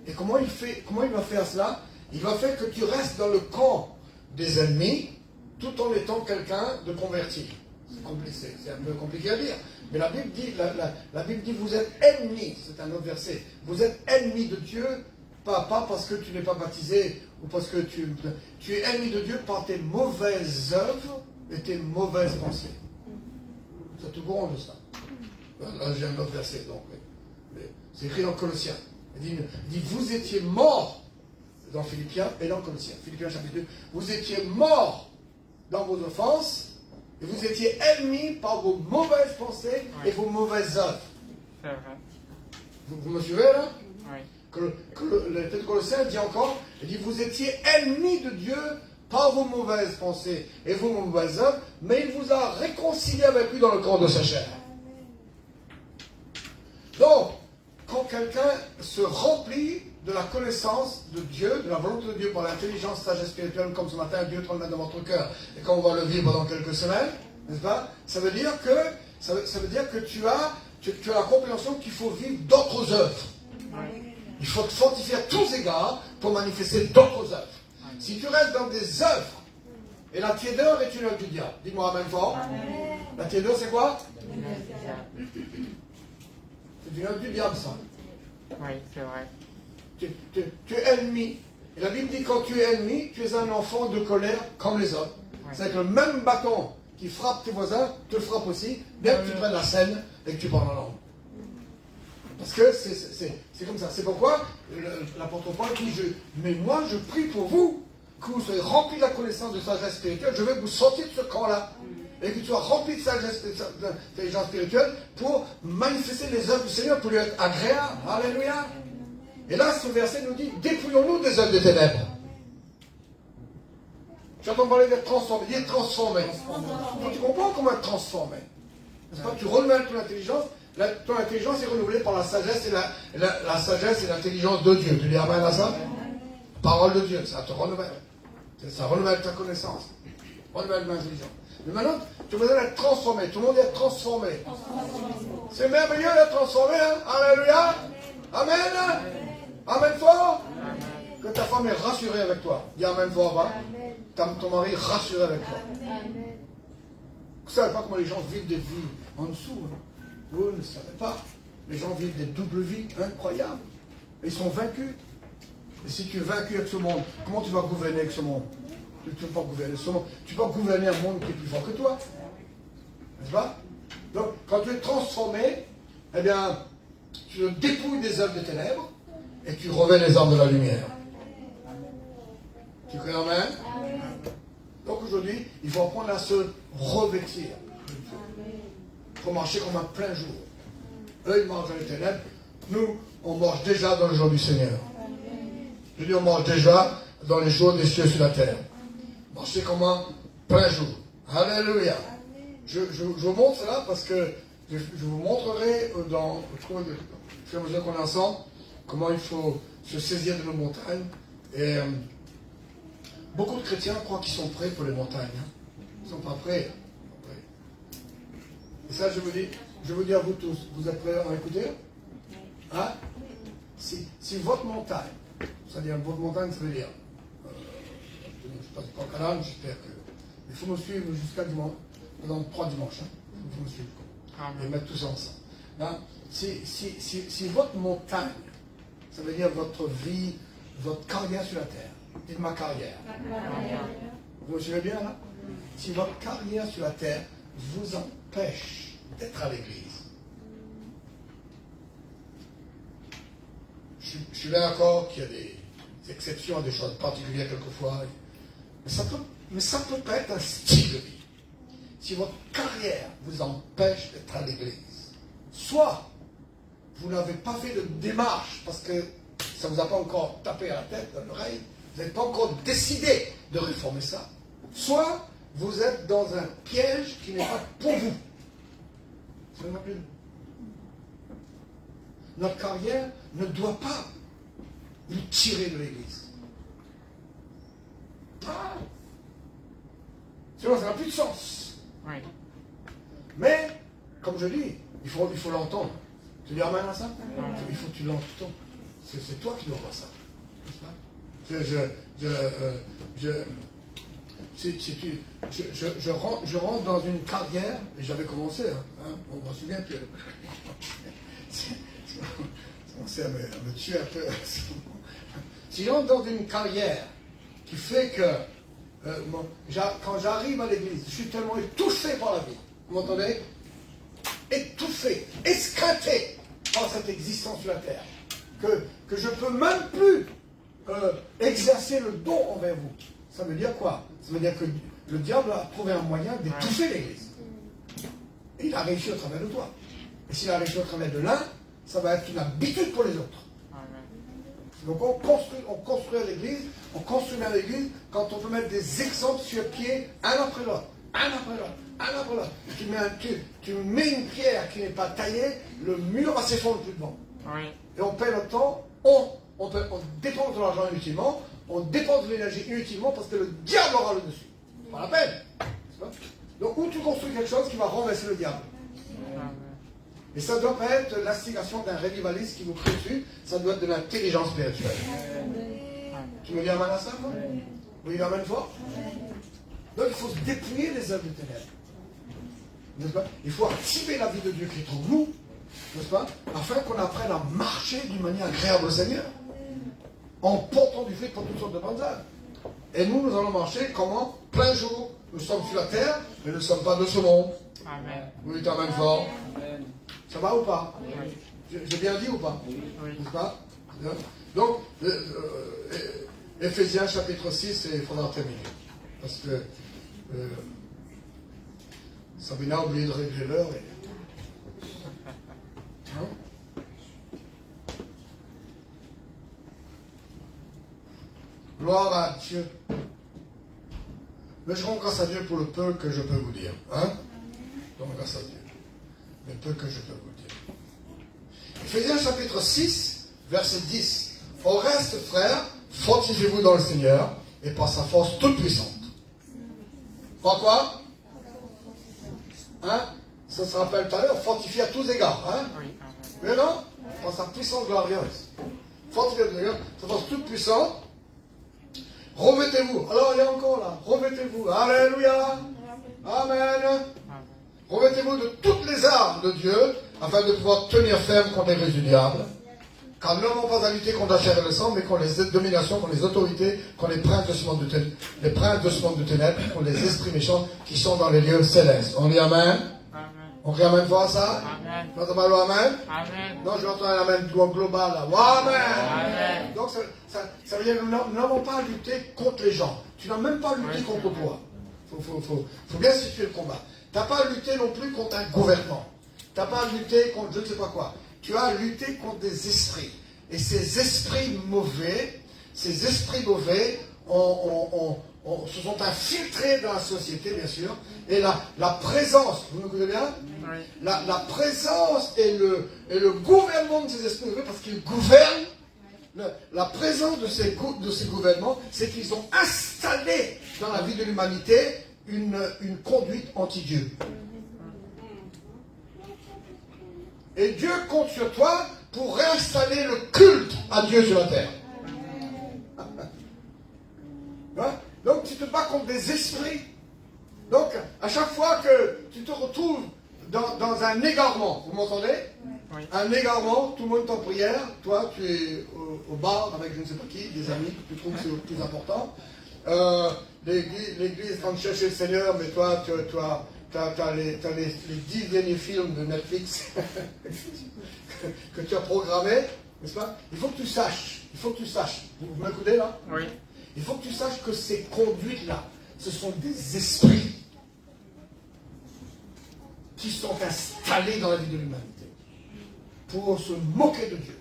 D: Et comment il va faire cela? Il va faire que tu restes dans le camp des ennemis, tout en étant quelqu'un de converti. C'est un peu compliqué à dire. Mais la Bible dit, la Bible dit, vous êtes ennemis. C'est un autre verset. Vous êtes ennemis de Dieu, pas parce que tu n'es pas baptisé, ou parce que tu es ennemi de Dieu par tes mauvaises œuvres et tes mauvaises pensées. C'est tout courant de ça. Là, j'ai un autre verset, donc. Mais c'est écrit dans Colossiens. Il dit, vous étiez morts dans Philippiens et dans Colossiens. Philippiens chapitre 2. Vous étiez morts dans vos offenses, et vous étiez ennemis par vos mauvaises pensées et vos mauvaises œuvres.
E: C'est vrai.
D: Vous me suivez là?
E: Oui.
D: Le Colossiens dit encore, il dit, vous étiez ennemis de Dieu par vos mauvaises pensées et vos mauvaises œuvres, mais il vous a réconcilié avec lui dans le corps de sa chair. Donc, quand quelqu'un se remplit de la connaissance de Dieu, de la volonté de Dieu par l'intelligence, sagesse spirituelle, comme ce matin, Dieu te le met dans votre cœur, et quand on va le vivre dans quelques semaines, n'est-ce pas? Ça veut dire que tu as la compréhension qu'il faut vivre d'autres œuvres. Il faut te fortifier à tous égards pour manifester d'autres œuvres. Si tu restes dans des œuvres, et la tiédeur est une œuvre du diable. Dis-moi amen fort. La tiédeur, c'est quoi? C'est une œuvre du diable, ça.
E: Oui, c'est vrai.
D: Tu es ennemi. Et la Bible dit quand tu es ennemi, tu es un enfant de colère comme les autres.
E: Ouais.
D: C'est que le même bâton qui frappe tes voisins te frappe aussi, bien que tu prennes la scène et que tu parles en langue. Parce que c'est comme ça. C'est pourquoi l'apôtre Paul dit, mais moi je prie pour vous, que vous soyez remplis de la connaissance de sagesse spirituelle, je vais vous sortir de ce camp-là. Et que tu sois rempli de sagesse, d'intelligence spirituelle pour manifester les œuvres du Seigneur, pour lui être agréable. Alléluia. Et là, ce verset nous dit, dépouillons-nous des œuvres des ténèbres. J'entends parler d'être transformé. Il est transformé. Donc, tu comprends comment être transformé. N'est-ce pas? Tu renouvelles ton intelligence. Ton intelligence est renouvelée par la sagesse et la sagesse et l'intelligence de Dieu. Tu dis amen à ça? Parole de Dieu, ça te renouvelle. Ça renouvelle ta connaissance. Renouvelle ton intelligence. Mais maintenant, tu as besoin d'être transformé. Tout le monde est transformé. C'est merveilleux d'être transformé. Hein? Alléluia. Amen. Amen fort. Que ta femme est rassurée avec toi. Dis amen fort, va. Ton mari est rassuré avec toi. Vous ne savez pas comment les gens vivent des vies en dessous. Hein? Vous ne savez pas. Les gens vivent des doubles vies incroyables. Ils sont vaincus. Et si tu es vaincu avec ce monde, comment tu vas gouverner avec ce monde? Tu ne peux pas gouverner ce monde. Tu peux gouverner un monde qui est plus fort que toi. N'est-ce pas? Donc, quand tu es transformé, eh bien, tu te dépouilles des œuvres des ténèbres et tu revêts les armes de la lumière. Tu crois amen? Donc aujourd'hui, il faut apprendre à se revêtir. Il faut marcher comme un plein jour. Eux, ils marchent dans les ténèbres. Nous, on marche déjà dans le jour du Seigneur. Je dis, on marche déjà dans les jours des cieux sur la terre. Marcher comme un plein jour. Alléluia. Je vous montre cela parce que je vous montrerai dans le fur et à mesure qu'on est ensemble comment il faut se saisir de nos montagnes. Et beaucoup de chrétiens croient qu'ils sont prêts pour les montagnes. Hein. Ils ne sont pas prêts. Et ça, je vous dis à vous tous, vous êtes prêts à écouter? Hein? Si votre montagne, c'est-à-dire votre montagne, ça veut dire, je ne sais pas si canal, j'espère que. Il faut me suivre jusqu'à dimanche, dans 3 dimanches. Hein. Il faut me suivre. Et mettre tout ça ensemble. Hein? Si votre montagne, ça veut dire votre vie, votre carrière sur la terre. Dites ma carrière. Vous me suivez bien là? Si votre carrière sur la terre vous empêche d'être à l'église, je suis bien d'accord qu'il y a des exceptions à des choses particulières quelquefois, mais ça peut pas être un style de vie. Si votre carrière vous empêche d'être à l'église, soit vous n'avez pas fait de démarche parce que ça ne vous a pas encore tapé à la tête, à l'oreille, vous n'avez pas encore décidé de réformer ça, soit vous êtes dans un piège qui n'est pas pour vous. Ça ne va plus. Notre carrière ne doit pas nous tirer de l'église. Sinon, ça n'a plus de sens.
E: Oui.
D: Mais, comme je dis, il faut l'entendre. Tu dis amen à ça? Il faut que tu l'entends. C'est toi qui dois voir ça. Je rentre dans une carrière, et j'avais commencé, hein, on m'en souvient que j'ai commencé à me tuer un peu. Si je rentre dans une carrière qui fait que quand j'arrive à l'église, je suis tellement étouffé par la vie, vous m'entendez? Étouffé, escraté par cette existence sur la terre, que je ne peux même plus exercer le don envers vous. Ça veut dire quoi? Ça veut dire que le diable a trouvé un moyen d'étouffer l'église. Et il a réussi au travers de toi. Et s'il a réussi au travers de l'un, ça va être une habitude pour les autres. Donc on construit l'église, on construit l'église quand on peut mettre des exemples sur pied, un après l'autre, un après l'autre, un après l'autre. Tu mets une pierre qui n'est pas taillée, le mur va s'effondrer plus devant.
E: Oui.
D: Et on perd notre temps, on dépense de l'argent inutilement, on dépense de l'énergie inutilement parce que le diable aura le dessus. C'est pas la peine. Donc où tu construis quelque chose qui va renverser le diable. Et ça ne doit pas être l'instigation d'un revivaliste qui vous crie dessus, ça doit être de l'intelligence spirituelle. Tu me dis amen à ça, moi? Vous dites amen fort? Donc il faut se dépouiller des œuvres des ténèbres. N'est-ce pas? Il faut activer la vie de Dieu qui est en nous, n'est-ce pas? Afin qu'on apprenne à marcher d'une manière agréable au Seigneur, en portant du fruit pour toutes sortes de bonnes œuvres. Et nous allons marcher comment? Plein jour. Nous sommes sur la terre, mais nous ne sommes pas de ce monde.
E: Amen.
D: Vous dites amen fort?
F: Amen.
D: Ça va ou pas?
E: Oui.
D: J'ai bien dit ou pas?
E: Oui.
D: N'est-ce pas? Donc, Éphésiens chapitre 6, il faudra terminer. Parce que Sabina a oublié de régler l'heure. Hein? Gloire à Dieu. Mais je rends grâce à Dieu pour le peu que je peux vous dire. Hein? Je rends grâce à Dieu. Le peu que je peux vous dire. Éphésiens chapitre 6, verset 10. Au reste, frères, fortifiez-vous dans le Seigneur et par sa force toute puissante. Par quoi? Hein? Ça se rappelle tout à l'heure, fortifié à tous égards. Hein?
E: Oui, amen.
D: Mais non, par sa puissance glorieuse. Fortifié à tous égards, sa force toute puissante. Revêtez-vous. Alors, il y a encore là. Revêtez-vous. Alléluia. Amen.
E: Amen.
D: Revêtez-vous de toutes les armes de Dieu, afin de pouvoir tenir ferme contre les ruses du diable. Car nous n'avons pas à lutter contre la chair et le sang, mais contre les dominations, contre les autorités, contre les princes de ce monde de ténèbres, contre les esprits méchants qui sont dans les lieux célestes. On dit Amen.
E: Amen.
D: On dit Amen voir ça?
E: Amen.
D: Tu entends mal Amen?
E: Amen.
D: Non, je vais entendre un Amen global là. Amen.
E: Amen.
D: Donc ça veut dire que nous n'avons pas à lutter contre les gens. Tu n'as même pas à lutter contre toi. Faut bien situer le combat. Tu n'as pas à lutter non plus contre un gouvernement. Tu n'as pas à lutter contre je ne sais pas quoi. Tu as à lutter contre des esprits. Et ces esprits mauvais se sont infiltrés dans la société, bien sûr. Et la présence, vous m'écoutez bien?
E: Oui.
D: La présence et le gouvernement de ces esprits mauvais, parce qu'ils gouvernent, la présence de ces gouvernements, c'est qu'ils ont installé dans la vie de l'humanité une conduite anti-Dieu. Et Dieu compte sur toi pour réinstaller le culte à Dieu sur la terre. Hein? Donc tu te bats contre des esprits. Donc à chaque fois que tu te retrouves dans un égarement, vous m'entendez?
E: Oui.
D: Un égarement, tout le monde est en prière, toi tu es au bar avec je ne sais pas qui, des amis que tu trouves que c'est le plus important. L'église est en train de chercher le Seigneur, mais toi tu as les 10 derniers films de Netflix que tu as programmés, n'est-ce pas? Il faut que tu saches, vous m'écoutez là?
E: Oui.
D: Il faut que tu saches que ces conduites-là, ce sont des esprits qui sont installés dans la vie de l'humanité pour se moquer de Dieu,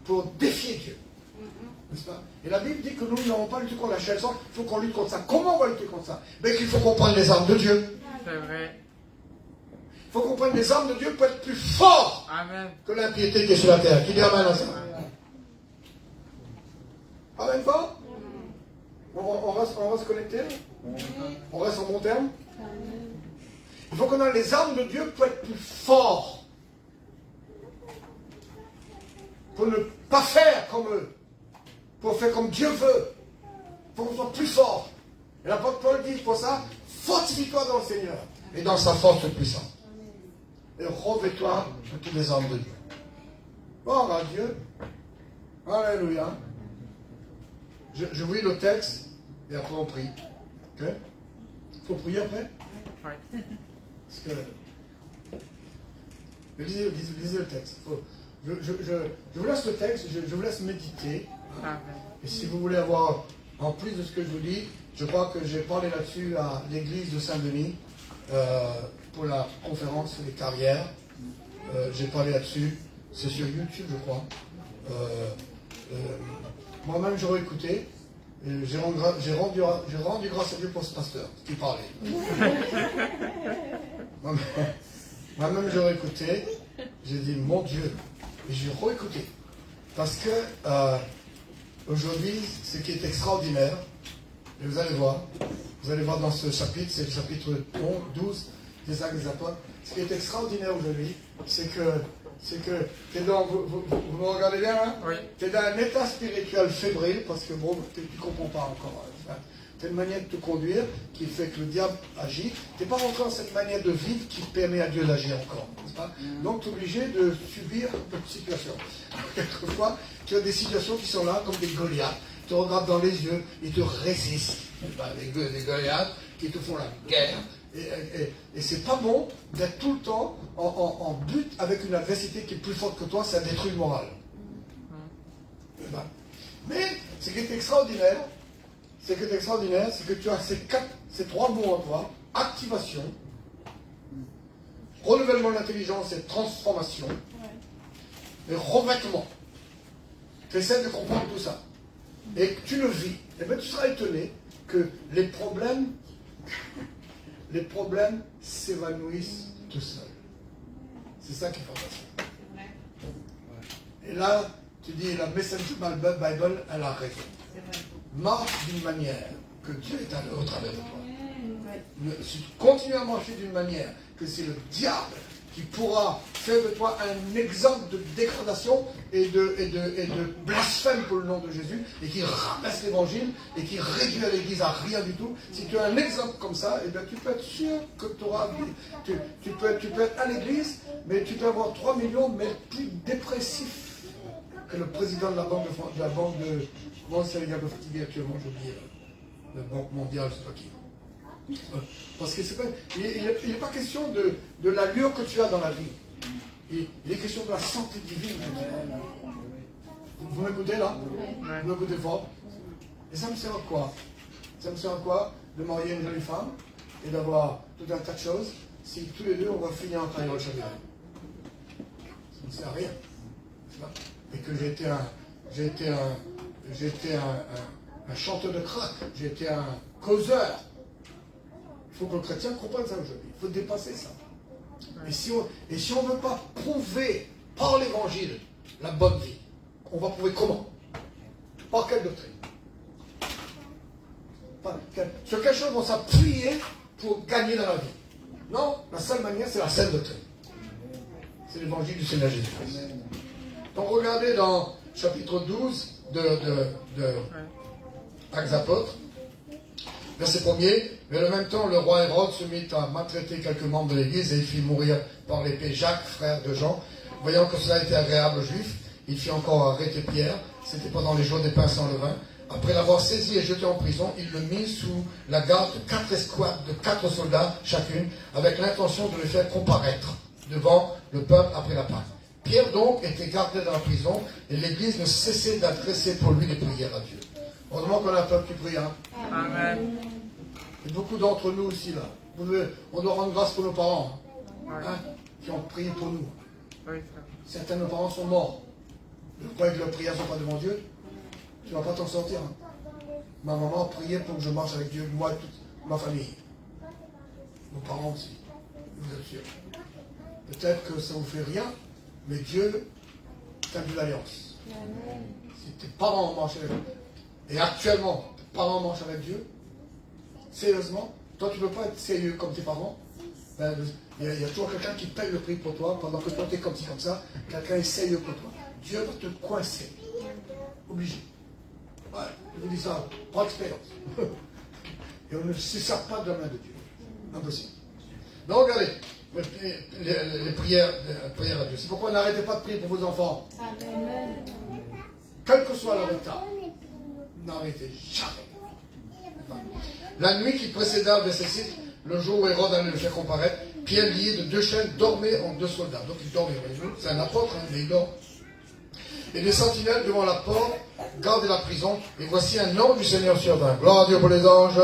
D: pour défier Dieu. N'est-ce pas? Et la Bible dit que nous n'avons pas lutté contre la chair et le sang, il faut qu'on lutte contre ça. Comment on va lutter contre ça? Mais qu'il faut qu'on prenne les armes de Dieu.
E: C'est vrai.
D: Il faut qu'on prenne les armes de Dieu pour être plus fort
E: Amen.
D: que l'impiété qui est sur la terre. Qui dit Amen à ça? Amen fort? On reste connecté? On reste en bon terme? Il faut qu'on ait les armes de Dieu pour être plus fort. Pour ne pas faire comme eux. Pour faire comme Dieu veut. Pour qu'on soit plus fort. Et l'apôtre Paul dit pour ça, fortifie-toi dans le Seigneur et dans sa force puissante. Et revêt-toi de toutes les armes de Dieu. Gloire à Dieu. Alléluia. Je lis le texte et après on prie. Ok? Il faut prier après?
E: Oui.
D: Parce que. Lisez le texte. Je vous laisse le texte, je vous laisse méditer.
E: Amen.
D: Et si vous voulez avoir, en plus de ce que je vous dis, je crois que j'ai parlé là-dessus à l'église de Saint-Denis pour la conférence des carrières. J'ai parlé là-dessus. C'est sur YouTube, je crois. Moi-même, j'aurais écouté. J'ai rendu grâce à Dieu pour ce pasteur qui parlait. Moi-même, j'aurais écouté. J'ai dit, mon Dieu. Et j'ai réécouté. Parce que aujourd'hui, ce qui est extraordinaire, et vous allez voir dans ce chapitre, c'est le chapitre 12 des Actes des Apôtres. Ce qui est extraordinaire aujourd'hui, c'est que t'es dans, vous me regardez bien, hein?
E: Oui.
D: Tu es dans un état spirituel fébrile, parce que bon, tu ne comprends pas encore. Tu as une manière de te conduire qui fait que le diable agit. Tu n'es pas encore dans cette manière de vivre qui permet à Dieu d'agir encore. N'est-ce pas? Donc tu es obligé de subir cette situation. Quelquefois, tu as des situations qui sont là comme des Goliaths. Tu te regardes dans les yeux, ils te résistent. Des Goliaths qui te font la guerre. Et c'est pas bon d'être tout le temps en but avec une adversité qui est plus forte que toi, ça détruit le moral. Mais ce qui est extraordinaire, c'est que tu as ces trois mots en toi: activation, renouvellement de l'intelligence et transformation, et revêtement. Tu essaies de comprendre tout ça. Et que tu le vis. Et bien tu seras étonné que les problèmes s'évanouissent tout seuls. C'est ça qui est fantastique. Et là, tu dis, la Messenger Bible, elle a raison. Marche d'une manière que Dieu est au travers de toi. Si tu continues à marcher d'une manière que c'est le diable qui pourra faire de toi un exemple de dégradation et de blasphème pour le nom de Jésus, et qui rabaisse l'évangile, et qui réduit l'église à rien du tout, si tu as un exemple comme ça, eh bien, tu peux être sûr que tu peux être à l'église, mais tu peux avoir 3 millions, mais plus dépressif que le président de la banque de comment c'est le fatigué actuellement, j'ai oublié, la Banque mondiale, je sais pas qui. Parce que il n'est pas question de l'allure que tu as dans la vie. Il est question de la santé divine. Vous m'écoutez là? Vous m'écoutez fort? Et ça me sert à quoi? Ça me sert à quoi de marier une jolie femme et d'avoir tout un tas de choses si tous les deux on va finir en travaillant le chagrin? Ça ne sert à rien. Et que j'étais un chanteur de crack, j'étais un causeur. Il faut que le chrétien comprenne ça aujourd'hui. Il faut dépasser ça. Et si on ne veut pas prouver par l'évangile la bonne vie, on va prouver comment? Par quelle doctrine? Sur quelle chose on s'appuyer pour gagner dans la vie? Non, la seule manière, c'est la saine doctrine. C'est l'évangile du Seigneur Jésus-Christ. Donc regardez dans chapitre 12 de Actes des Apôtres, verset 1er, mais en même temps, le roi Hérode se mit à maltraiter quelques membres de l'église et il fit mourir par l'épée Jacques, frère de Jean. Voyant que cela était agréable aux Juifs, il fit encore arrêter Pierre. C'était pendant les jours des pains sans levain. Après l'avoir saisi et jeté en prison, il le mit sous la garde de 4 escouades de 4 soldats chacune, avec l'intention de le faire comparaître devant le peuple après la Pâque. Pierre donc était gardé dans la prison et l'église ne cessait d'adresser pour lui des prières à Dieu. Heureusement qu'on a un peuple qui prie. Hein?
E: Amen.
D: Et beaucoup d'entre nous aussi, là. On doit rendre grâce pour nos parents, hein, qui ont prié pour nous.
E: Oui,
D: Certains de nos parents sont morts. Vous croyez que leurs prières ne sont pas devant Dieu? Tu ne vas pas t'en sortir. Hein. Ma maman priait pour que je marche avec Dieu, moi et toute ma famille. Nos parents aussi. Vous êtes sûrs. Peut-être que ça ne vous fait rien, mais Dieu établit l'alliance. Si tes parents marchent avec Dieu, et actuellement, tes parents marchent avec Dieu, sérieusement, toi tu ne peux pas être sérieux comme tes parents. Ben, il y a toujours quelqu'un qui paye le prix pour toi, pendant que toi tu es comme ci, comme ça, quelqu'un est sérieux pour toi. Dieu va te coincer. Obligé. Ouais, je vous dis ça, par expérience. Et on ne se sert pas de la main de Dieu. Impossible. Donc regardez, les prières à Dieu. C'est pourquoi n'arrêtez pas de prier pour vos enfants.
B: Amen.
D: Quel que soit leur état, n'arrêtez jamais. La nuit qui précéda le verset 6, le jour où Hérode allait le faire comparaître, Pierre lié de 2 chaînes dormait en 2 soldats. Donc il dormait, c'est un apôtre, mais il dort. Et des sentinelles devant la porte gardaient la prison. Et voici un ange du Seigneur survint. Gloire à Dieu pour les anges.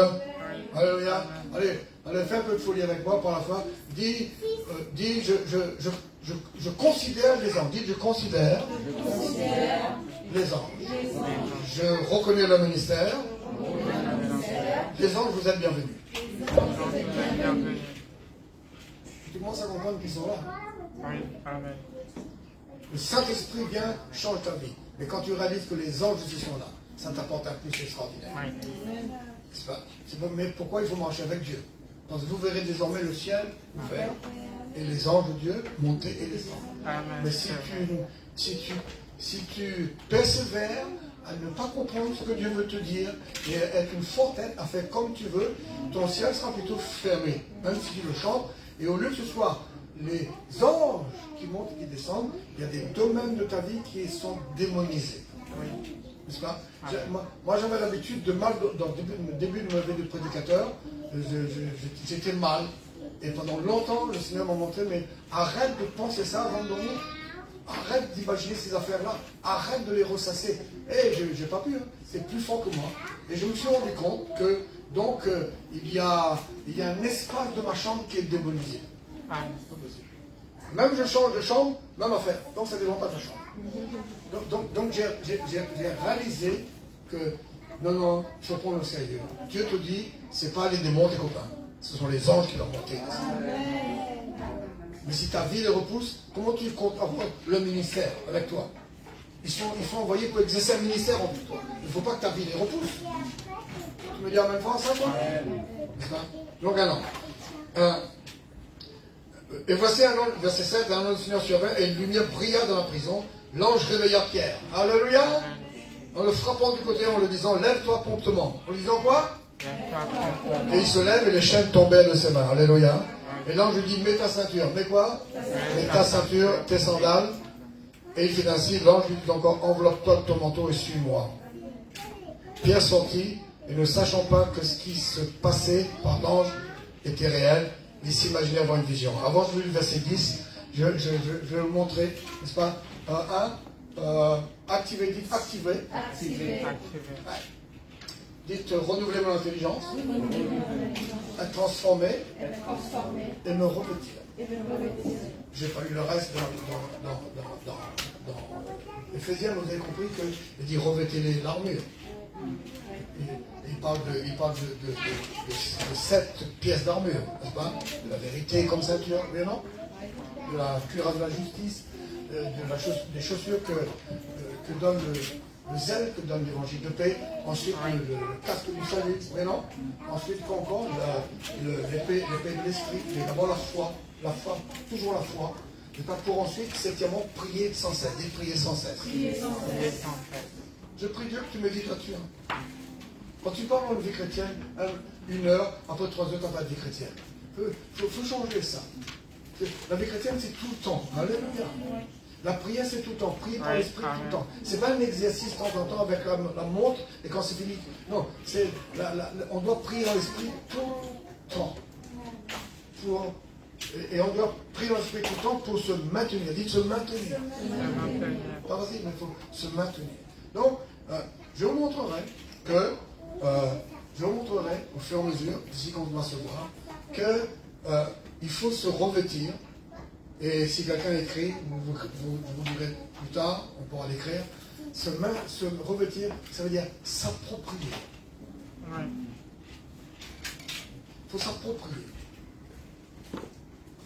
D: Alléluia. Allez, fais un peu de folie avec moi pour la fin. Dis, je considère les anges. Dites, je considère les anges. Je reconnais leur ministère. Les anges, vous êtes bienvenus. Tu commences à comprendre qu'ils sont là.
E: Oui, amen.
D: Le Saint-Esprit vient, change ta vie. Mais quand tu réalises que les anges aussi sont là, ça t'apporte un plus extraordinaire.
E: Oui.
D: Mais pourquoi il faut marcher avec Dieu? Parce que vous verrez désormais le ciel ouvert et les anges de Dieu monter et descendre.
E: Amen.
D: Mais si tu persévères à ne pas comprendre ce que Dieu veut te dire et être une forte tête à faire comme tu veux, ton ciel sera plutôt fermé, même si tu le chantes. Et au lieu que ce soit les anges qui montent et qui descendent, il y a des domaines de ta vie qui sont démonisés.
E: Oui.
D: N'est-ce pas? Moi j'avais l'habitude de mal, dans le début de ma vie de prédicateur, j'étais mal. Et pendant longtemps, le Seigneur m'a montré, mais arrête de penser ça avant de dormir. Arrête d'imaginer ces affaires-là. Arrête de les ressasser. Et j'ai pas pu, hein. C'est plus fort que moi. Et je me suis rendu compte que, donc, il y a un espace de ma chambre qui est démonisé. Même je change de chambre, même affaire. Donc ça ne dépend pas de la chambre. Donc j'ai réalisé que non, il faut prendre au sérieux. Dieu te dit, c'est pas les démons tes copains, ce sont les anges qui l'ont monté. Mais si ta vie les repousse, comment tu comptes avoir le ministère avec toi? Ils sont envoyés pour exercer un ministère en plus toi. Il ne faut pas que ta vie les repousse. Tu me dis en même temps ça, quoi? Donc un an. Et voici un ange, verset 7, un ange du Seigneur survint et une lumière brilla dans la prison. L'ange réveilla Pierre. Alléluia. En le frappant du côté, en le disant, lève-toi promptement. En lui disant quoi? Et il se lève et les chaînes tombaient de ses mains. Alléluia. Et l'ange lui dit, mets ta ceinture. Mets quoi? Mets ta ceinture, tes sandales. Et il fait ainsi. L'ange lui dit encore, enveloppe-toi de ton manteau et suis-moi. Pierre sortit et ne sachant pas que ce qui se passait par l'ange était réel, il s'imaginait avoir une vision. Avant de lire le verset 10, je vais vous montrer, n'est-ce pas? Activer, dites activer.
E: Activer.
D: Dites renouveler mon intelligence. Être transformé. Et me revêtir. J'ai pas lu le reste dans Éphésiens, vous avez compris qu'il dit revêtez l'armure. Il parle de 7 pièces d'armure, n'est-ce pas? De la vérité comme ceinture, mais non? De la cuirasse de la justice, des chaussures que donne le zèle, que donne l'évangile de paix, ensuite le casque du salut, mais non? Ensuite, encore, l'épée de l'esprit, mais d'abord la foi, toujours la foi. Et pas pour ensuite, septièmement, prier sans cesse, et prier sans cesse. Je prie Dieu que tu médites là-dessus. Quand tu parles de vie chrétienne, 1 heure, après 3 heures, tu n'as pas de vie chrétienne. Il faut changer ça. La vie chrétienne, c'est tout le temps. Alléluia. La prière, c'est tout le temps. Prier par l'esprit tout le temps. Ce n'est pas un exercice de temps en temps avec la montre et quand c'est fini. Non, on doit prier dans l'esprit tout le temps. Et on doit prier dans l'esprit tout le temps pour se maintenir. Dites se maintenir. Pas facile, mais il faut se maintenir. Donc, je vous montrerai au fur et à mesure, d'ici qu'on va se voir, qu'il faut se revêtir. Et si quelqu'un écrit, vous direz plus tard, on pourra l'écrire. Se revêtir, ça veut dire s'approprier. Il faut s'approprier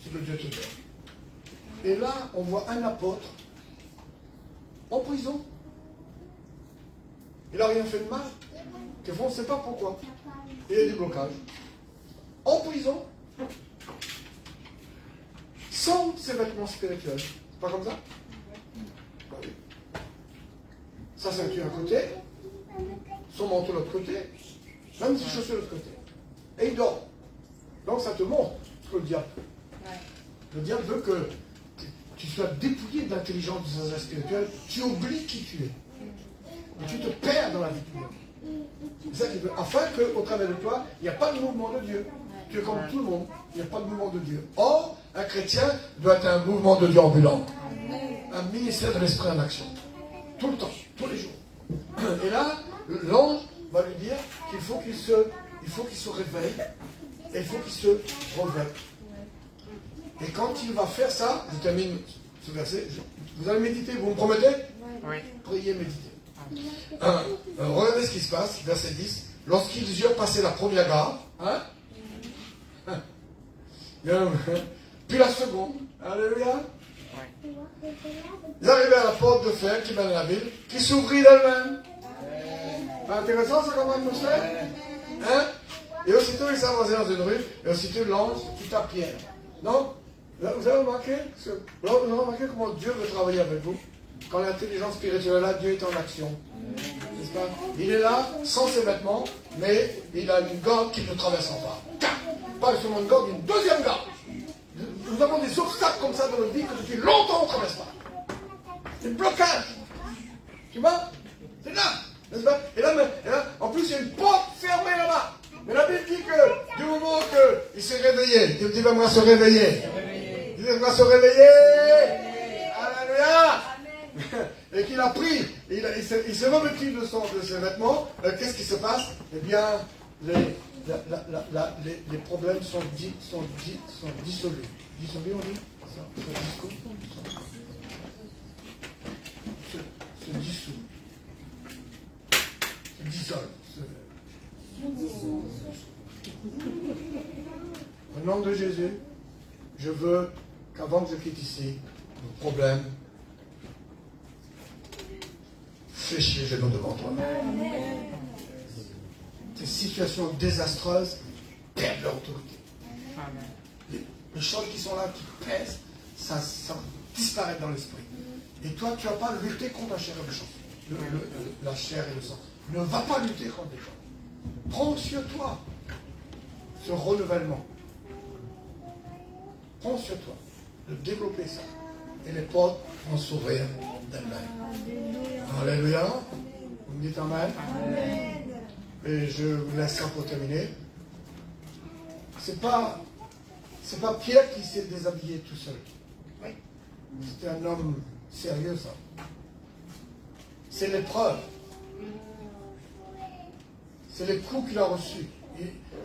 D: ce que Dieu te donne. Et là, on voit un apôtre en prison. Il n'a rien fait de mal. Quelquefois, on ne sait pas pourquoi. Il y a des blocages. En prison, sans ses vêtements spirituels. C'est pas comme ça? Bah oui. Sa ceinture d'un côté, son manteau de l'autre côté, même ses chaussures de l'autre côté. Et il dort. Donc ça te montre ce que le diable veut. Le diable veut que tu sois dépouillé de l'intelligence de sa spirituelle, tu oublies qui tu es. Et tu te perds dans la vie de Dieu. C'est ça qu'il veut. Afin qu'au travers de toi, il n'y a pas de mouvement de Dieu. Tu es comme tout le monde, il n'y a pas de mouvement de Dieu. Or, un chrétien doit être un mouvement de Dieu ambulant. Un ministère de l'esprit en action. Tout le temps, tous les jours. Et là, l'ange va lui dire qu'il faut qu'il se réveille et il faut qu'il se revête. Et quand il va faire ça, je termine ce verset, vous allez méditer, vous me promettez?
E: Oui.
D: Priez, méditez. Regardez ce qui se passe, verset 10. Lorsqu'ils eurent passé la première garde, puis la seconde, alléluia, ils arrivaient à la porte de fer qui mène à la ville, qui s'ouvrit d'elle-même. Intéressant ça comme atmosphère. Et aussitôt ils s'avançaient dans une rue, et aussitôt l'ange quitta Pierre. Donc, vous avez remarqué comment Dieu veut travailler avec vous? Quand l'intelligence spirituelle est là, Dieu est en action. N'est-ce pas? Il est là, sans ses vêtements, mais il a une gorge qui ne traverse pas. Pas seulement une gorge, une deuxième gorge. Nous avons des obstacles comme ça dans notre vie que depuis longtemps on ne traverse pas. Des blocages. Tu vois? C'est là. N'est-ce pas? Et là, en plus, il y a une porte fermée là-bas. Mais la Bible dit que du moment qu'il s'est réveillé, il dit va moi se réveiller. Il dit va se réveiller. Alléluia. Et qu'il a pris, il s'est revêtu de ses vêtements, qu'est-ce qui se passe? Eh bien, les problèmes sont dissolus. Dissolus, on dit? Se dissout. Se dissolve. Au nom de Jésus, je veux qu'avant que je quitte ici, nos problèmes fléchis les genoux devant toi. Tes situations désastreuses, perdent leur autorité.
E: Amen.
D: Les choses qui sont là, qui pèsent, ça va disparaître dans l'esprit. Et toi, tu ne vas pas lutter contre la chair et le sang. La chair et le sang. Ne va pas lutter contre les gens. Prends sur toi ce renouvellement. Prends sur toi de développer ça. Et les portes vont s'ouvrir d'elles-mêmes. Alléluia. Vous me dites Amen. Et je vous laisse ça pour terminer. C'est pas Pierre qui s'est déshabillé tout seul. C'était un homme sérieux, ça. C'est l'épreuve. C'est les coups qu'il a reçus.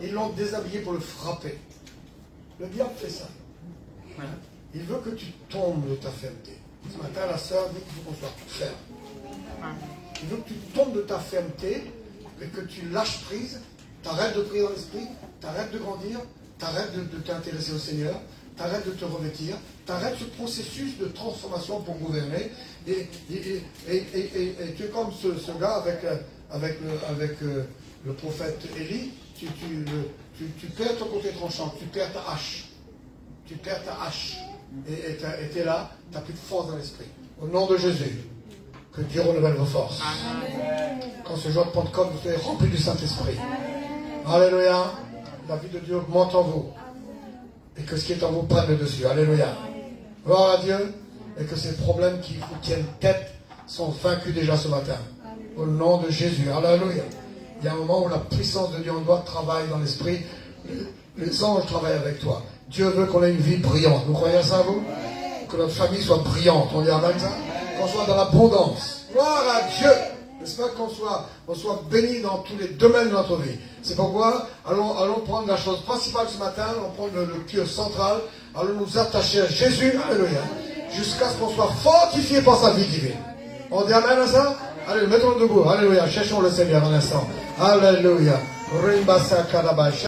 D: Ils l'ont déshabillé pour le frapper. Le diable fait ça. Il veut que tu tombes de ta fermeté. Ce matin, la sœur dit qu'il faut qu'on soit ferme. Il veut que tu tombes de ta fermeté et que tu lâches prise. T'arrêtes de prier dans l'esprit, t'arrêtes de grandir, t'arrêtes de t'intéresser au Seigneur, t'arrêtes de te revêtir, t'arrêtes ce processus de transformation pour gouverner. Et tu es comme ce gars avec le prophète Élie. Tu perds ton côté tranchant, tu perds ta hache. Tu perds ta hache. Et tu es là, tu n'as plus de force dans l'esprit. Au nom de Jésus, que Dieu renouvelle vos forces. Amen. Quand ce jour de Pentecôte, vous soyez remplis du Saint-Esprit. Alléluia. La vie de Dieu augmente en vous. Et que ce qui est en vous prenne le dessus. Alléluia. Gloire à Dieu. Et que ces problèmes qui vous tiennent tête sont vaincus déjà ce matin. Au nom de Jésus. Alléluia. Il y a un moment où la puissance de Dieu en toi travaille dans l'esprit. Les anges travaillent avec toi. Dieu veut qu'on ait une vie brillante. Vous croyez à ça, vous? Que notre famille soit brillante. On dit amen ça? Qu'on soit dans l'abondance. Gloire à Dieu. J'espère qu'on soit béni dans tous les domaines de notre vie. C'est pourquoi allons prendre la chose principale ce matin. Allons prendre le cœur central. Allons nous attacher à Jésus. Alléluia. Jusqu'à ce qu'on soit fortifié par sa vie divine. On dit amen à ça? Allez, mettons-le debout. Alléluia. Cherchons le Seigneur un instant. Alléluia.